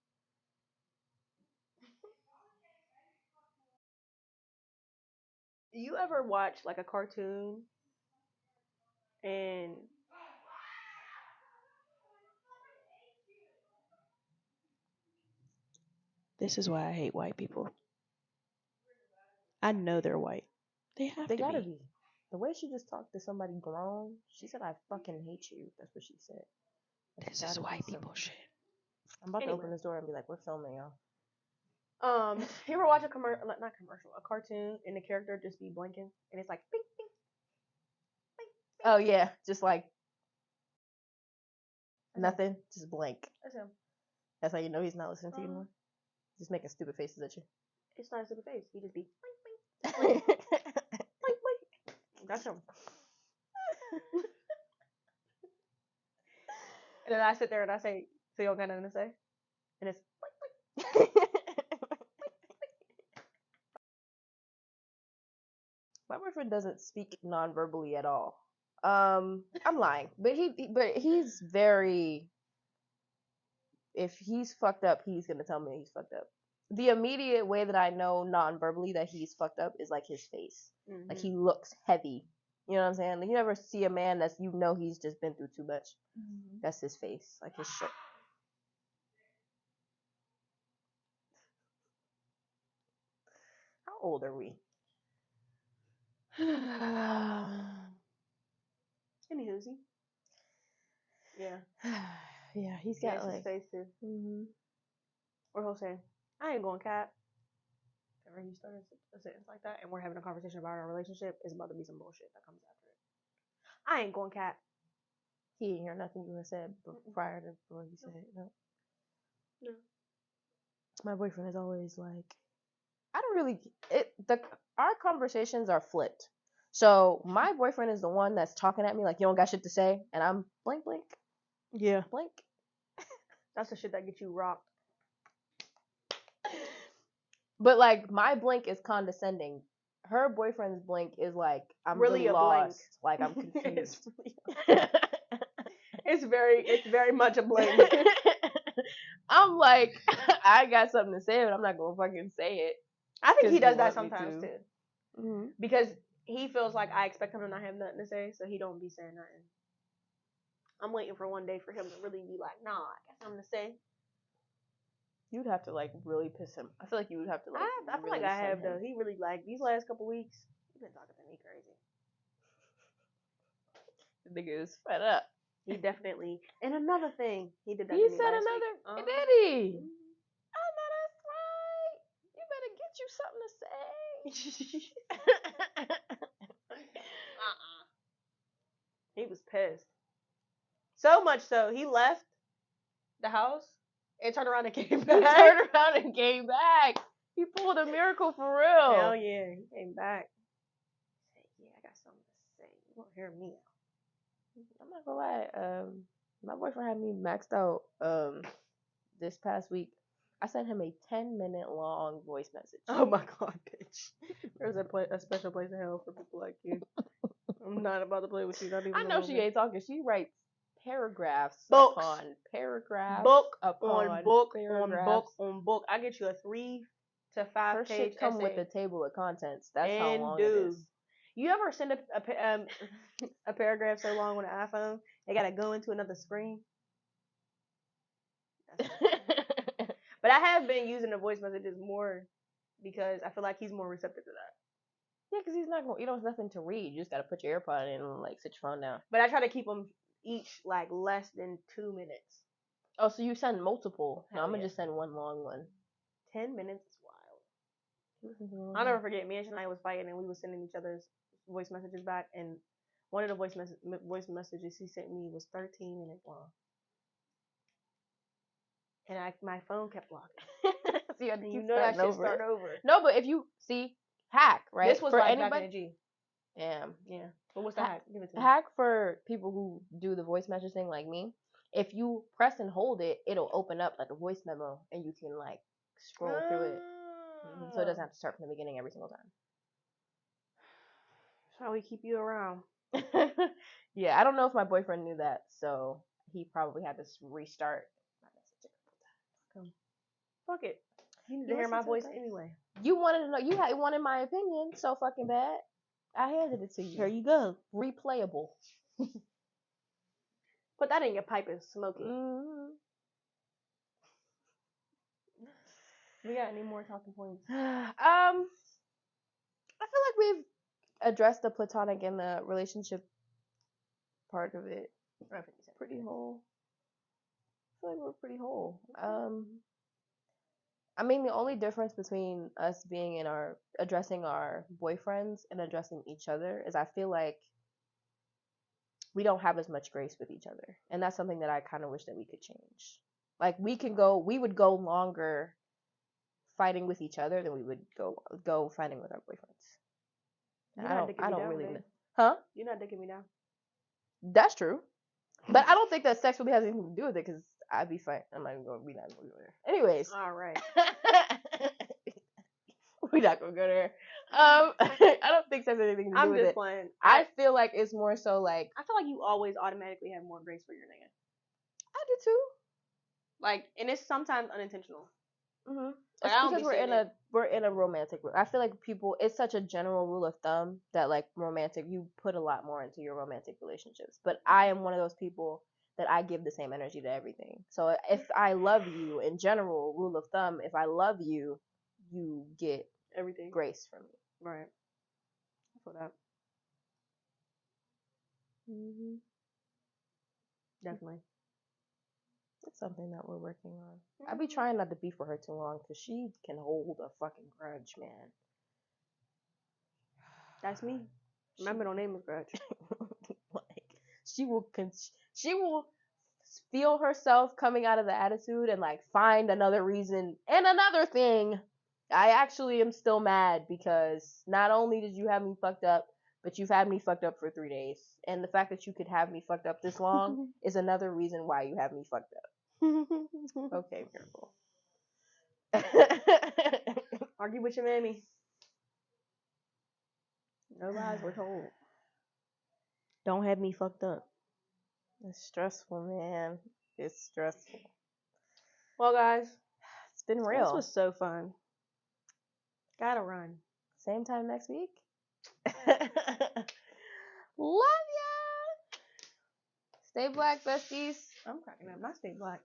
Do you ever watch like a cartoon and this is why I hate white people. I know they're white. They gotta be. The way she just talked to somebody grown, she said, "I fucking hate you." That's what she said. This is white people shit. I'm about to open this door and be like, "We're filming, y'all." You ever watch a not commercial, a cartoon, and the character just be blinking, and it's like, bing, bing, bing, bing. Oh yeah, just like nothing, just blank. That's him. That's how you know he's not listening to you anymore. Just making stupid faces at you. It's not a stupid face. He just be bling, bling, bling, bling, bling. That's him. And then I sit there and I say, "So you don't got nothing to say?" And it's bling, bling. My boyfriend doesn't speak non-verbally at all. I'm lying, but he's very. If he's fucked up, he's gonna tell me he's fucked up. The immediate way that I know non-verbally that he's fucked up is like his face. Mm-hmm. Like he looks heavy. You know what I'm saying? Like you never see a man that's he's just been through too much. Mm-hmm. That's his face, like his shirt. How old are we? Any Hoosie? Yeah. Yeah, he's got like. His face too. Mm-hmm. Or he'll say, "I ain't going cat." Whenever he started a sentence like that, and we're having a conversation about our relationship, it's about to be some bullshit that comes after it. I ain't going cat. He didn't hear nothing you had said prior to before you said it. No. No. My boyfriend is always like, I don't really. Our conversations are flipped. So my boyfriend is the one that's talking at me like you don't got shit to say, and I'm blank blank. Yeah. Blank. That's the shit that gets you rocked. But like my blink is condescending. Her boyfriend's blink is like I'm really lost. Blank. Like I'm confused. It's very much a blink. I'm like, I got something to say, but I'm not gonna fucking say it. I think he does that sometimes too. Mm-hmm. Because he feels like I expect him to not have nothing to say, so he don't be saying nothing. I'm waiting for one day for him to really be like, "Nah, I got something to say." You'd have to like really piss him. I feel like you would have to like. I feel like I have though. He really like these last couple weeks. He's been talking to me crazy. The nigga is fed up. He definitely. And another thing, he did that. He said another. Did he? Mm-hmm. Oh no, that's right. You better get you something to say. He was pissed. So much so, he left the house and turned around and came back. He pulled a miracle for real. Hell yeah, he came back. He said, "Yeah, I got something to say. You won't hear me out." I'm not gonna lie. My boyfriend had me maxed out. This past week, I sent him a 10-minute long voice message. Oh my god, bitch! There's a special place in hell for people like you. I'm not about to play with you. Not even. I know she ain't talking. She writes paragraphs upon paragraph, book upon on book on book on book. I get you a 3 to 5 Her page shit come essay with the table of contents. That's how long it is. You ever send a paragraph so long on an iPhone they gotta go into another screen? But I have been using the voice messages more because I feel like he's more receptive to that. Yeah, because he's not going. You don't have nothing to read. You just gotta put your AirPod in and like sit your phone down. But I try to keep them each like less than 2 minutes. Oh, so you send multiple? No, I'm gonna just send one long one. 10 minutes is wild. I'll never forget. Me and Shania was fighting and we was sending each other's voice messages back, and one of the voice messages he sent me was 13 minutes long. And my phone kept blocking. So you had to keep that should start over. No, but if you see hack, right? This was for like anybody. back in the G. Damn. Yeah. But what's the hack? Give it to me. Hack for people who do the voice message thing like me. If you press and hold it, it'll open up like a voice memo, and you can like scroll through it. So it doesn't have to start from the beginning every single time. That's how we keep you around. Yeah, I don't know if my boyfriend knew that, so he probably had to restart my message a couple times. Fuck it. You need to hear my voice anyway. You wanted to know. You wanted my opinion so fucking bad. I handed it to you. Here you go. Replayable. Put that in your pipe and smoke it. We got any more talking points? I feel like we've addressed the platonic and the relationship part of it. Pretty whole. I feel like we're pretty whole. I mean, the only difference between us being in addressing our boyfriends and addressing each other is I feel like we don't have as much grace with each other. And that's something that I kind of wish that we could change. Like we would go longer fighting with each other than we would go fighting with our boyfriends. I don't really know. Huh? You're not dicking me down. That's true. But I don't think that sex really has anything to do with it because I'd be fine. I'm not even going to be there. Anyways. All right. We're not going to go there. I don't think sex has anything to do with it. I'm just playing. I feel like it's more so like. I feel like you always automatically have more grace for your nigga. I do too. Like, and it's sometimes unintentional. Mm-hmm. Like, it's because we're in a romantic. I feel like it's such a general rule of thumb that like romantic, you put a lot more into your romantic relationships. But I am one of those people that I give the same energy to everything. So if I love you, in general, rule of thumb, if I love you, you get everything grace from me. Right. For that. Mm-hmm. Definitely. It's something that we're working on. I be trying not to be for her too long because she can hold a fucking grudge, man. That's me. My middle name is Grudge. Like she will feel herself coming out of the attitude and like find another reason and another thing. I actually am still mad because not only did you have me fucked up, but you've had me fucked up for 3 days. And the fact that you could have me fucked up this long is another reason why you have me fucked up. Okay, Miracle. Argue with your mammy. No lies were told. Don't have me fucked up. It's stressful, man. It's stressful. Well, guys, it's been real. This was so fun. Gotta run. Same time next week. Love ya. Stay black, besties. I'm cracking up. Not stay black.